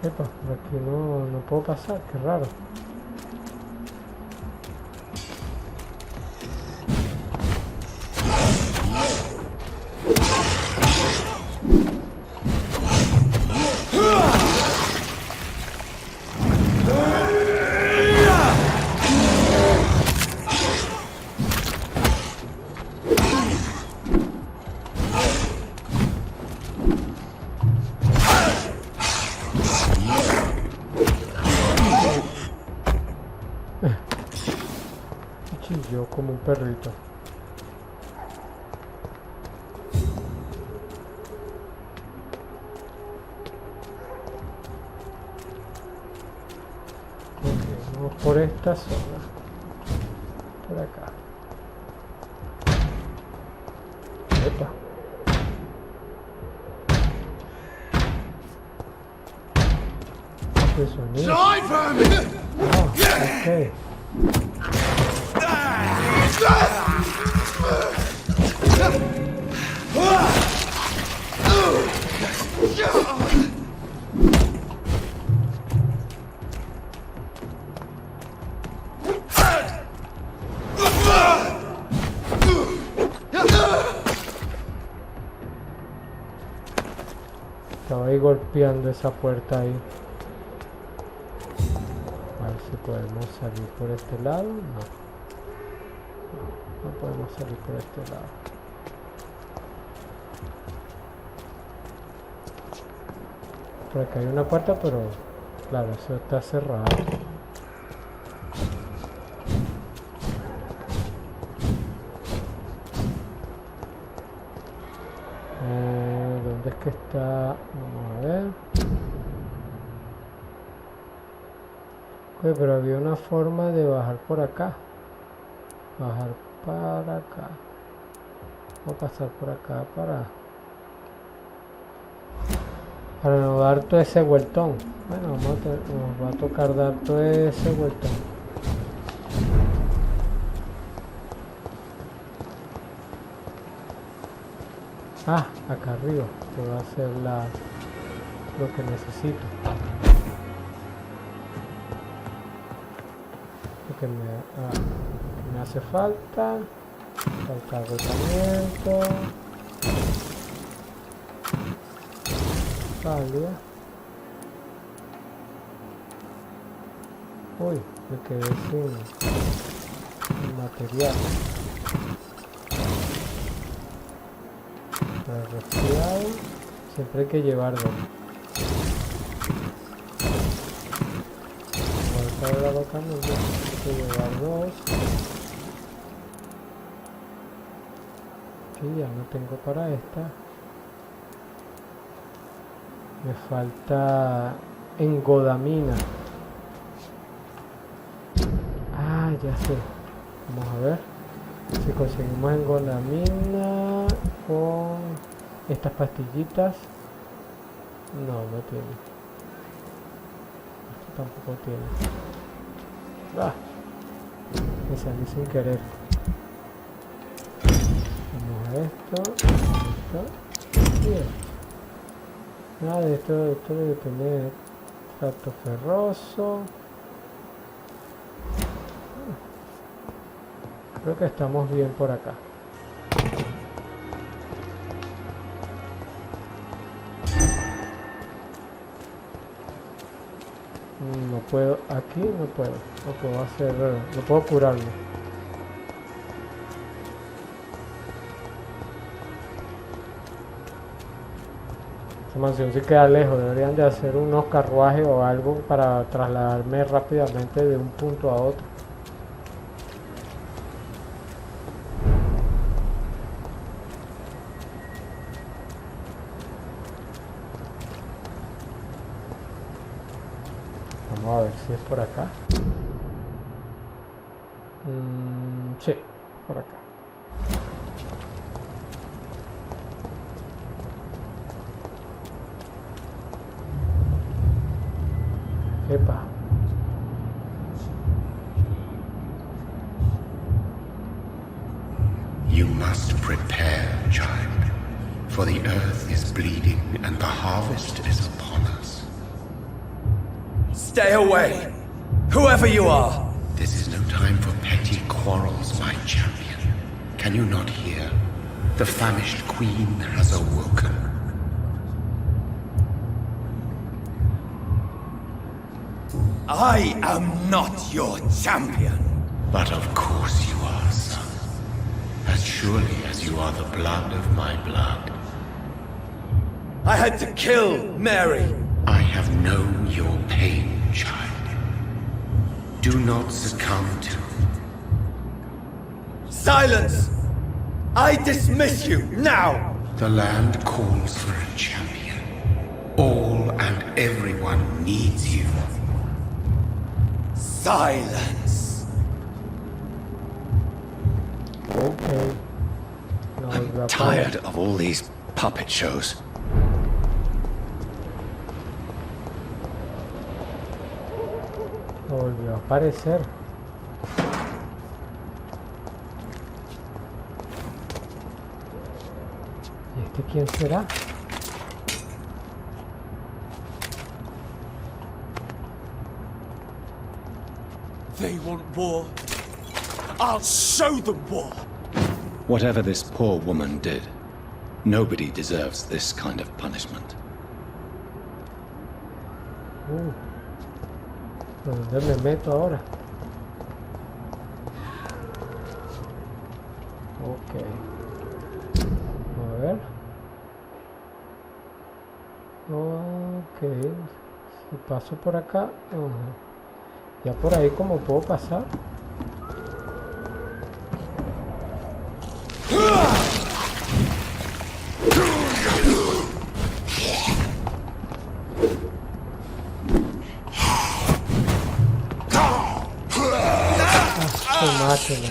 Epa, por aquí no puedo pasar, qué raro. Chilló como un perrito. Ok, vamos por esta zona. Por acá. Epa. ¿Qué sonido? Oh, ok. Estaba ahí golpeando esa puerta ahí. A ver si podemos salir por este lado. No podemos salir por este lado. Por acá hay una puerta, pero claro, eso está cerrado. ¿Dónde es que está? Vamos a ver. Oye, pero había una forma de bajar por acá. Bajar para acá. Voy a pasar por acá para no dar todo ese vueltón. Bueno, nos va a tocar dar todo ese vueltón. Ah, acá arriba puedo hacer lo que necesito. Lo que me hace falta agotamiento, válida. Uy, me quedé sin material. Para el resfriado siempre hay que llevar dos. Para el agotamiento hay que llevar dos. Y ya no tengo para esta. Me falta engodamina. Ah, ya sé. Vamos a ver si conseguimos engodamina con estas pastillitas. No tiene. Esto tampoco tiene. Ah, me salí sin querer. Esto y esto. Nada de esto debe tener trato ferroso. Creo que estamos bien por acá. No puedo, aquí no puedo. No puedo hacer, no puedo curarlo. Esta mansión sí queda lejos, deberían de hacer unos carruajes o algo para trasladarme rápidamente de un punto a otro. Vamos a ver si es por acá. Sí, por acá. Epa. You must prepare, child, for the earth is bleeding and the harvest is upon us. Stay away! Whoever you are! This is no time for petty quarrels, my champion. Can you not hear? The famished queen has awoken. I am not your champion. But of course you are, son. As surely as you are the blood of my blood. I had to kill Mary. I have known your pain, child. Do not succumb to... Silence! I dismiss you, now! The land calls for a champion. All and everyone needs you. Silence! Okay. I'm tired of all these puppet shows. Volvió a aparecer. ¿Y este quién será? They want war. I'll show them war. Whatever this poor woman did, nobody deserves this kind of punishment. ¿Dónde me meto ahora? Ok. A ver. Ok. Si paso por acá. Ya por ahí, ¿cómo puedo pasar? Máquina.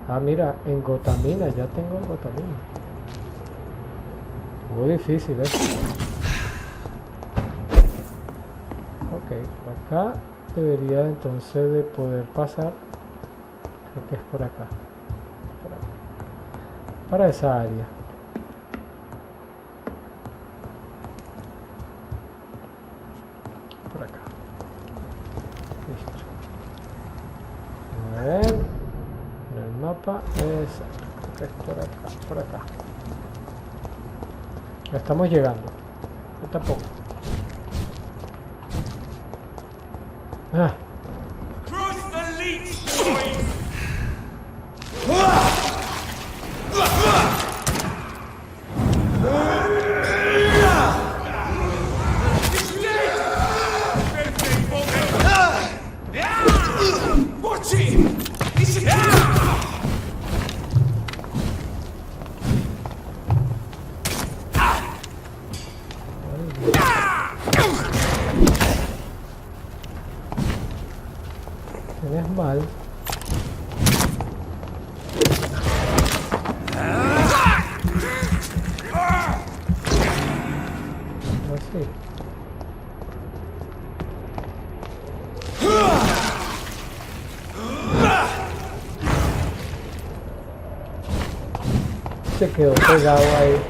Ah, mira, en gotamina, ya tengo gotamina. Muy difícil, ¿eh? Ok, por acá debería entonces de poder pasar. Creo que es por acá. Para esa área. Por acá. Listo. A ver. En el mapa es por acá. Ya estamos llegando. Falta poco. Ah. mal. Así. Se quedó pegado ahí.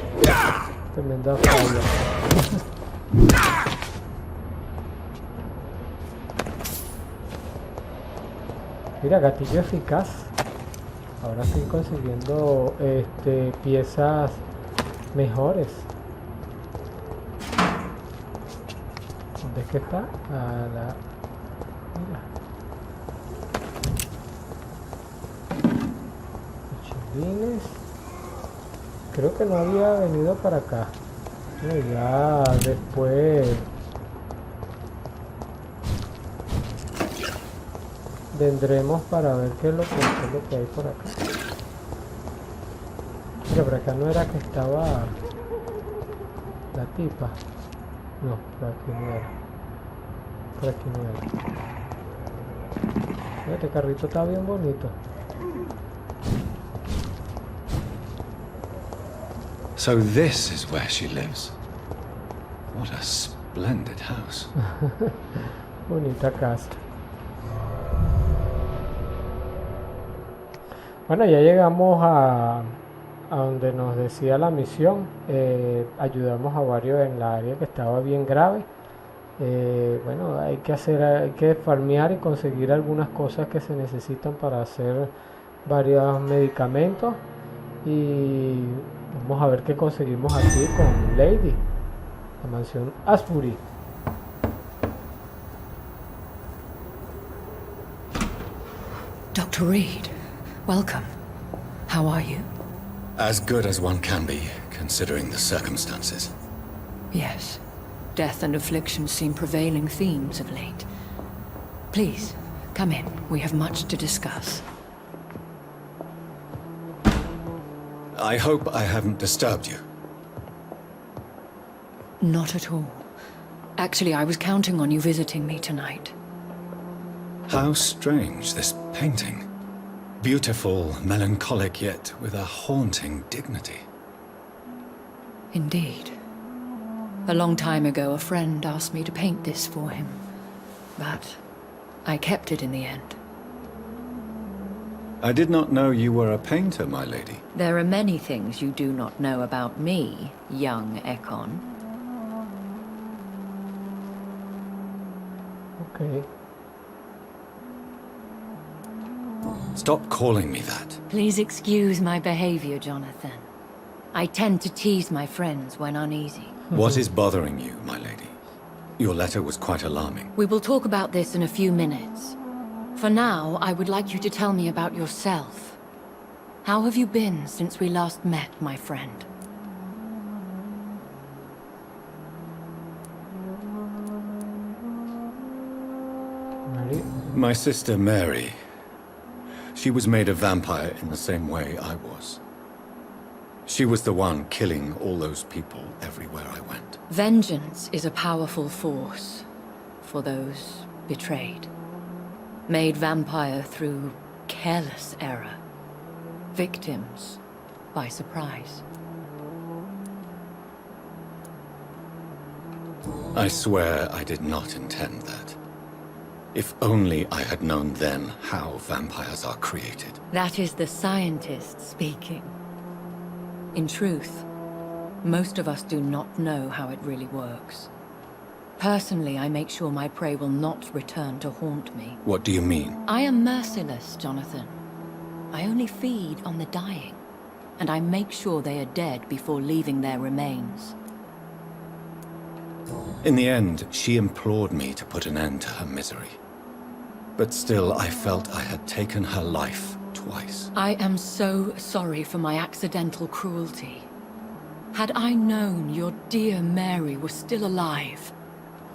Tremenda falla. Mira, gatillo eficaz. Ahora estoy consiguiendo piezas mejores. ¿Dónde es que está? Mira. Chilines. Creo que no había venido para acá. Bueno, ya después vendremos para ver qué es lo que hay por acá. Mira, por acá no era que estaba la tipa. No, por aquí no era. Por aquí no era. Mira, este carrito está bien bonito. So this is where she lives. What a splendid house. Bonita casa. Bueno, ya llegamos a donde nos decía la misión. Ayudamos a varios en la área que estaba bien grave. Bueno, hay que farmear y conseguir algunas cosas que se necesitan para hacer varios medicamentos. Y vamos a ver qué conseguimos aquí con Lady, la mansión Ashbury. Dr. Reed, welcome. How are you? As good as one can be, considering the circumstances. Yes. Death and affliction seem prevailing themes of late. Please, come in. We have much to discuss. I hope I haven't disturbed you. Not at all. Actually, I was counting on you visiting me tonight. How strange, this painting. Beautiful, melancholic, yet with a haunting dignity. Indeed. A long time ago, a friend asked me to paint this for him. But I kept it in the end. I did not know you were a painter, my lady. There are many things you do not know about me, young Ekon. Okay. Stop calling me that. Please excuse my behavior, Jonathan. I tend to tease my friends when uneasy. What is bothering you, my lady? Your letter was quite alarming. We will talk about this in a few minutes. For now, I would like you to tell me about yourself. How have you been since we last met, my friend? My sister Mary. She was made a vampire in the same way I was. She was the one killing all those people everywhere I went. Vengeance is a powerful force for those betrayed. Made vampire through careless error. Victims by surprise. I swear I did not intend that. If only I had known then how vampires are created. That is the scientist speaking. In truth, most of us do not know how it really works. Personally, I make sure my prey will not return to haunt me. What do you mean? I am merciless, Jonathan. I only feed on the dying, and I make sure they are dead before leaving their remains. In the end, she implored me to put an end to her misery. But still, I felt I had taken her life twice. I am so sorry for my accidental cruelty. Had I known your dear Mary was still alive,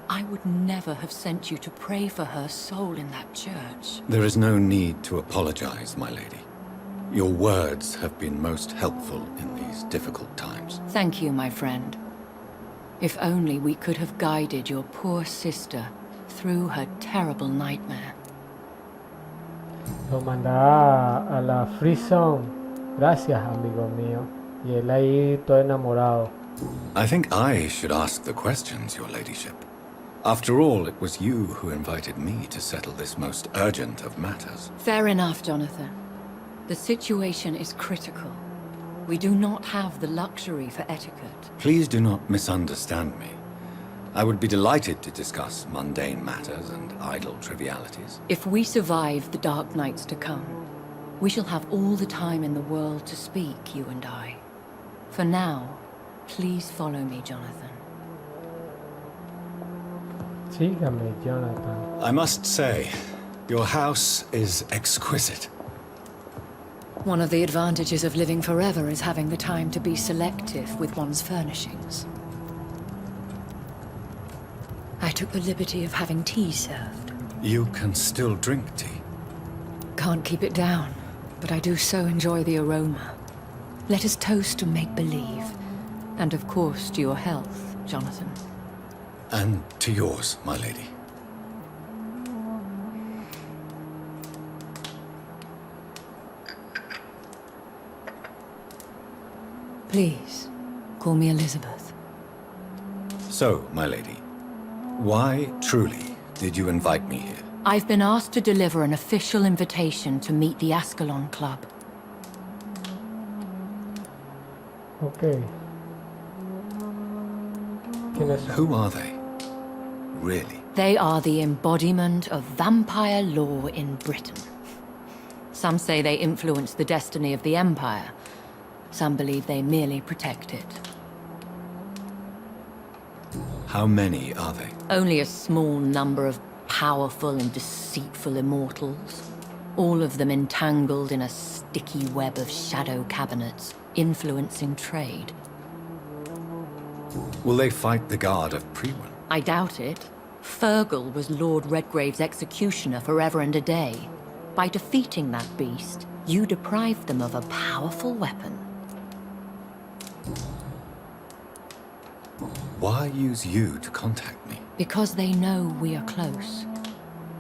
I would never have sent you to pray for her soul in that church. There is no need to apologize, my lady. Your words have been most helpful in these difficult times. Thank you, my friend. If only we could have guided your poor sister through her terrible nightmare. Lo mandaba a la Free Zone. Gracias, amigo mío. Y él ahí todo enamorado. I think I should ask the questions, your ladyship. After all, it was you who invited me to settle this most urgent of matters. Fair enough, Jonathan. The situation is critical. We do not have the luxury for etiquette. Please do not misunderstand me. I would be delighted to discuss mundane matters and idle trivialities. If we survive the dark nights to come, we shall have all the time in the world to speak, you and I. For now, please follow me, Jonathan. Sígame, Jonathan. I must say, your house is exquisite. One of the advantages of living forever is having the time to be selective with one's furnishings. I took the liberty of having tea served. You can still drink tea. Can't keep it down, but I do so enjoy the aroma. Let us toast to make-believe. And of course to your health, Jonathan. And to yours, my lady. Please, call me Elizabeth. So, my lady, why, truly, did you invite me here? I've been asked to deliver an official invitation to meet the Ascalon Club. Okay. Who are they? Really? They are the embodiment of vampire law in Britain. Some say they influence the destiny of the Empire. Some believe they merely protect it. How many are they? Only a small number of powerful and deceitful immortals. All of them entangled in a sticky web of shadow cabinets, influencing trade. Will they fight the guard of Priwen? I doubt it. Fergal was Lord Redgrave's executioner forever and a day. By defeating that beast, you deprived them of a powerful weapon. Why use you to contact me? Because they know we are close.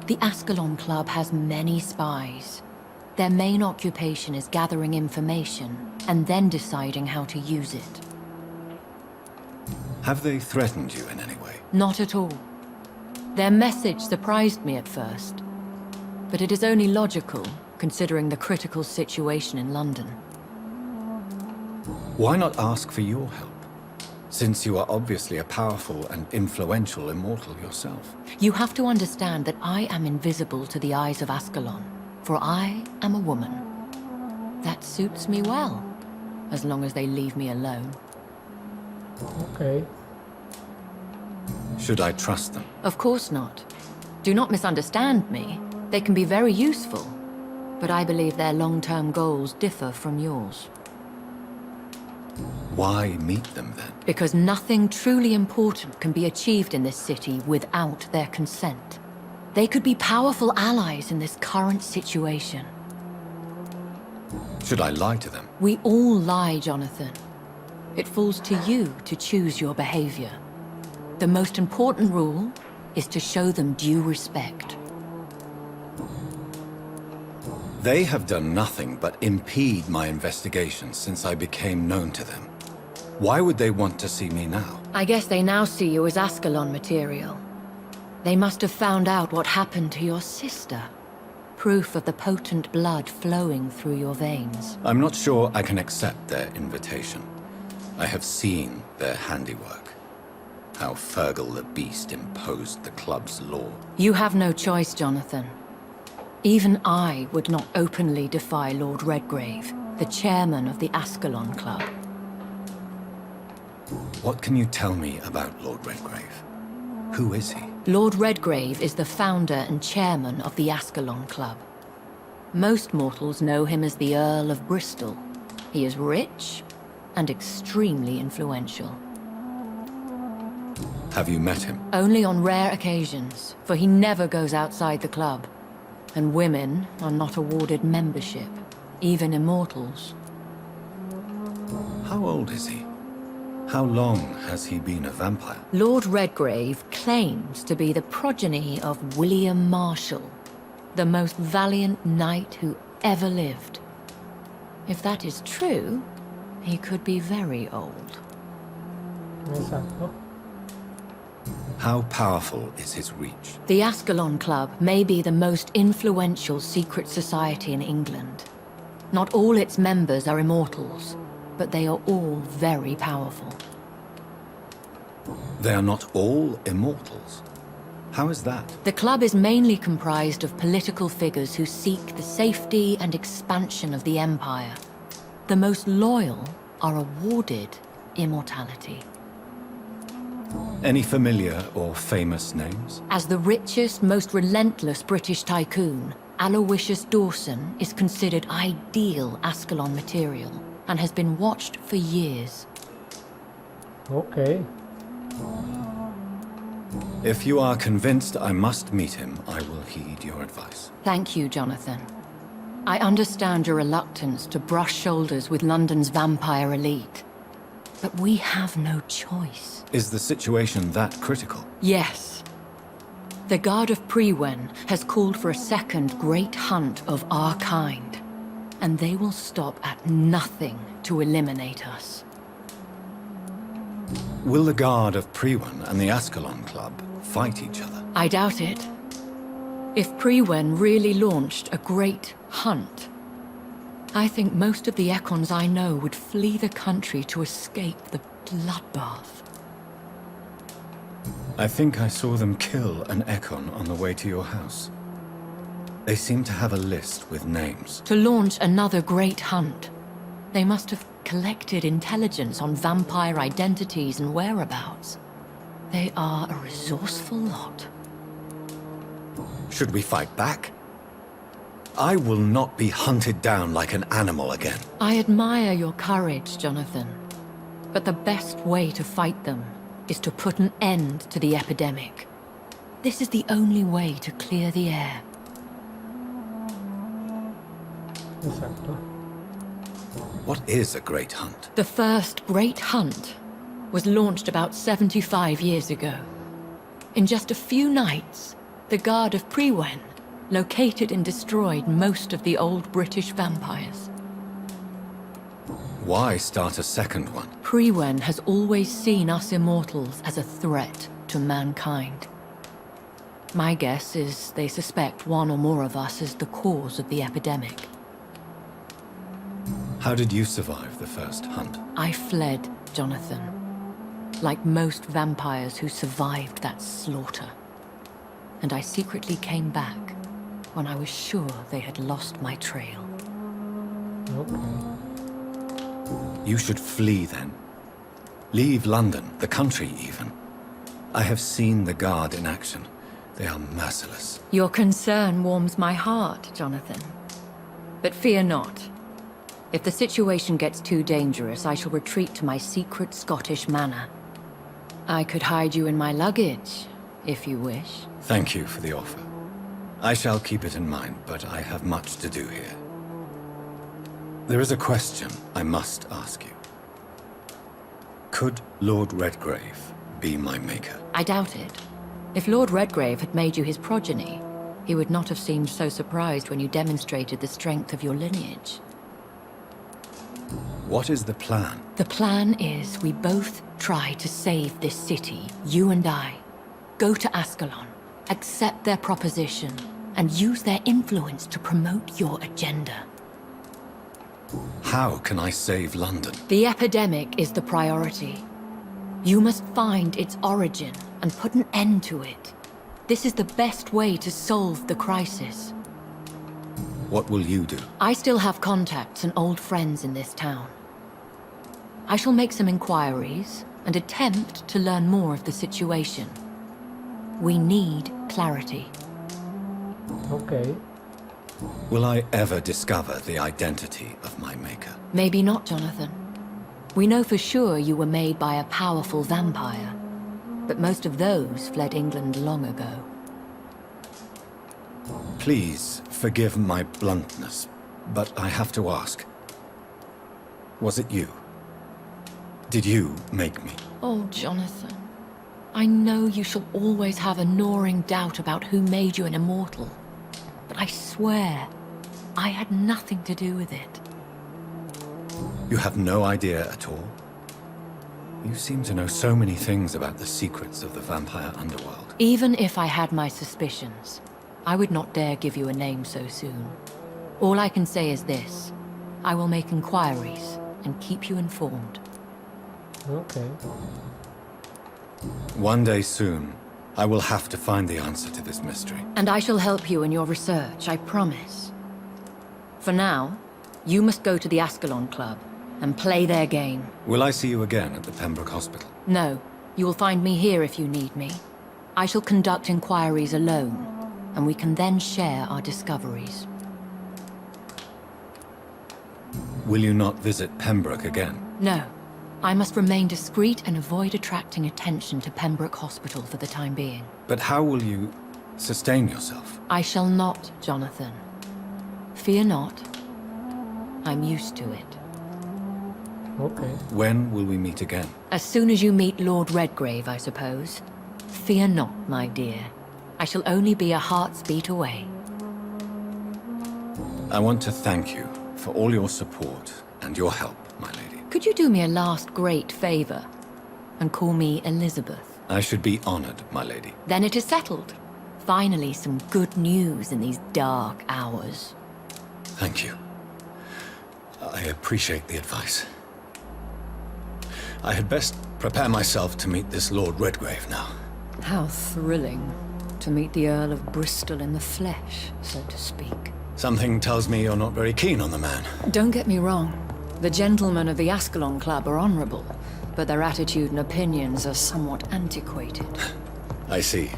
The Ascalon Club has many spies. Their main occupation is gathering information and then deciding how to use it. Have they threatened you in any way? Not at all. Their message surprised me at first. But it is only logical, considering the critical situation in London. Why not ask for your help? Since you are obviously a powerful and influential immortal yourself. You have to understand that I am invisible to the eyes of Ascalon, for I am a woman. That suits me well, as long as they leave me alone. Okay. Should I trust them? Of course not. Do not misunderstand me. They can be very useful, but I believe their long-term goals differ from yours. Why meet them then? Because nothing truly important can be achieved in this city without their consent. They could be powerful allies in this current situation. Should I lie to them? We all lie, Jonathan. It falls to you to choose your behavior. The most important rule is to show them due respect. They have done nothing but impede my investigation since I became known to them. Why would they want to see me now? I guess they now see you as Ascalon material. They must have found out what happened to your sister. Proof of the potent blood flowing through your veins. I'm not sure I can accept their invitation. I have seen their handiwork. How Fergal the Beast imposed the club's law. You have no choice, Jonathan. Even I would not openly defy Lord Redgrave, the chairman of the Ascalon Club. What can you tell me about Lord Redgrave? Who is he? Lord Redgrave is the founder and chairman of the Ascalon Club. Most mortals know him as the Earl of Bristol. He is rich and extremely influential. Have you met him? Only on rare occasions, for he never goes outside the club. And women are not awarded membership, even immortals. How old is he? How long has he been a vampire? Lord Redgrave claims to be the progeny of William Marshall, the most valiant knight who ever lived. If that is true, he could be very old. Exacto. How powerful is his reach? The Ascalon Club may be the most influential secret society in England. Not all its members are immortals, but they are all very powerful. They are not all immortals. How is that? The club is mainly comprised of political figures who seek the safety and expansion of the Empire. The most loyal are awarded immortality. Any familiar or famous names? As the richest, most relentless British tycoon, Aloysius Dawson is considered ideal Ascalon material and has been watched for years. Okay. If you are convinced I must meet him, I will heed your advice. Thank you, Jonathan. I understand your reluctance to brush shoulders with London's vampire elite. But we have no choice. Is the situation that critical? Yes. The Guard of Prewen has called for a second great hunt of our kind. And they will stop at nothing to eliminate us. Will the Guard of Prewen and the Ascalon Club fight each other? I doubt it. If Prewen really launched a great hunt, I think most of the Ekons I know would flee the country to escape the bloodbath. I think I saw them kill an Ekon on the way to your house. They seem to have a list with names. To launch another great hunt, they must have collected intelligence on vampire identities and whereabouts. They are a resourceful lot. Should we fight back? I will not be hunted down like an animal again. I admire your courage, Jonathan. But the best way to fight them is to put an end to the epidemic. This is the only way to clear the air. Exacto. What is a great hunt? The first great hunt was launched about 75 years ago. In just a few nights, the Guard of Prewen located and destroyed most of the old British vampires. Why start a second one? Prewen has always seen us immortals as a threat to mankind. My guess is they suspect one or more of us as the cause of the epidemic. How did you survive the first hunt? I fled, Jonathan. Like most vampires who survived that slaughter. And I secretly came back when I was sure they had lost my trail. You should flee then. Leave London, the country even. I have seen the Guard in action. They are merciless. Your concern warms my heart, Jonathan. But fear not. If the situation gets too dangerous, I shall retreat to my secret Scottish manor. I could hide you in my luggage, if you wish. Thank you for the offer. I shall keep it in mind, but I have much to do here. There is a question I must ask you. Could Lord Redgrave be my maker? I doubt it. If Lord Redgrave had made you his progeny, he would not have seemed so surprised when you demonstrated the strength of your lineage. What is the plan? The plan is we both try to save this city, you and I. Go to Ascalon, accept their proposition, and use their influence to promote your agenda. How can I save London? The epidemic is the priority. You must find its origin and put an end to it. This is the best way to solve the crisis. What will you do? I still have contacts and old friends in this town. I shall make some inquiries and attempt to learn more of the situation. We need clarity. Okay. Will I ever discover the identity of my maker? Maybe not, Jonathan. We know for sure you were made by a powerful vampire, but most of those fled England long ago. Please forgive my bluntness, but I have to ask. Was it you? Did you make me? Oh, Jonathan. I know you shall always have a gnawing doubt about who made you an immortal. But I swear, I had nothing to do with it. You have no idea at all? You seem to know so many things about the secrets of the vampire underworld. Even if I had my suspicions, I would not dare give you a name so soon. All I can say is this. I will make inquiries and keep you informed. Okay. One day soon, I will have to find the answer to this mystery. And I shall help you in your research, I promise. For now, you must go to the Ascalon Club and play their game. Will I see you again at the Pembroke Hospital? No, you will find me here if you need me. I shall conduct inquiries alone, and we can then share our discoveries. Will you not visit Pembroke again? No. I must remain discreet and avoid attracting attention to Pembroke Hospital for the time being. But how will you sustain yourself? I shall not, Jonathan. Fear not. I'm used to it. Okay. When will we meet again? As soon as you meet Lord Redgrave, I suppose. Fear not, my dear. I shall only be a heart's beat away. I want to thank you for all your support and your help, my lady. Could you do me a last great favor and call me Elizabeth? I should be honored, my lady. Then it is settled. Finally, some good news in these dark hours. Thank you. I appreciate the advice. I had best prepare myself to meet this Lord Redgrave now. How thrilling to meet the Earl of Bristol in the flesh, so to speak. Something tells me you're not very keen on the man. Don't get me wrong. The gentlemen of the Ascalon Club are honorable, but their attitude and opinions are somewhat antiquated. I see.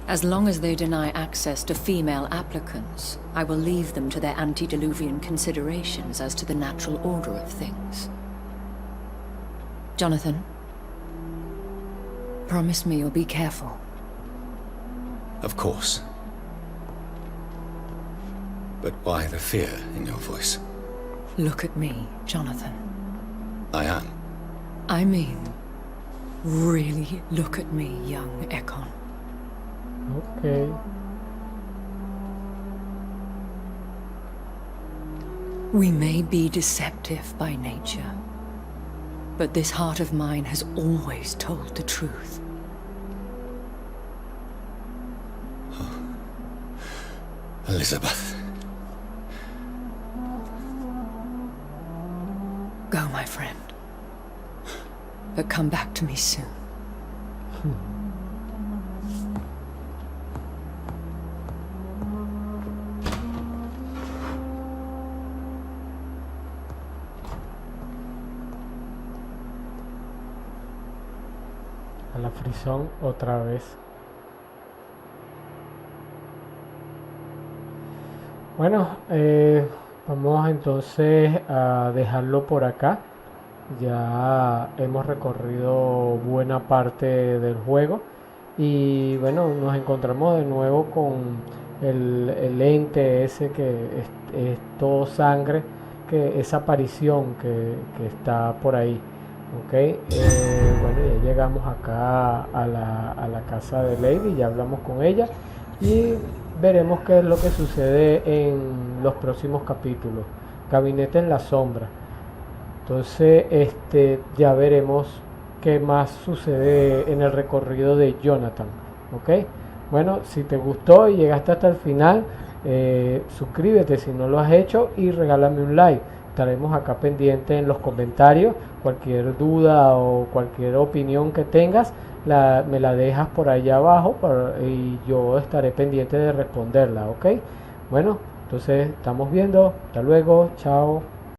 As long as they deny access to female applicants, I will leave them to their antediluvian considerations as to the natural order of things. Jonathan, promise me you'll be careful. Of course. But why the fear in your voice? Look at me, Jonathan. I am. I mean, really look at me, young Ekon. Okay. We may be deceptive by nature, but this heart of mine has always told the truth. Oh. Elizabeth. Go, my friend. But come back to me soon. A la frisón otra vez. Bueno, vamos entonces a dejarlo por acá. Ya hemos recorrido buena parte del juego y bueno, nos encontramos de nuevo con el ente ese que es todo sangre, que es aparición que está por ahí. Ok, bueno, ya llegamos acá a la casa de Lady, ya hablamos con ella y veremos qué es lo que sucede en los próximos capítulos. Gabinete en la sombra. Entonces, ya veremos qué más sucede en el recorrido de Jonathan. Ok, bueno, si te gustó y llegaste hasta el final, suscríbete si no lo has hecho y regálame un like. Estaremos acá pendientes en los comentarios. Cualquier duda o cualquier opinión que tengas, me la dejas por allá abajo y yo estaré pendiente de responderla. Ok, bueno, entonces estamos viendo. Hasta luego, chao.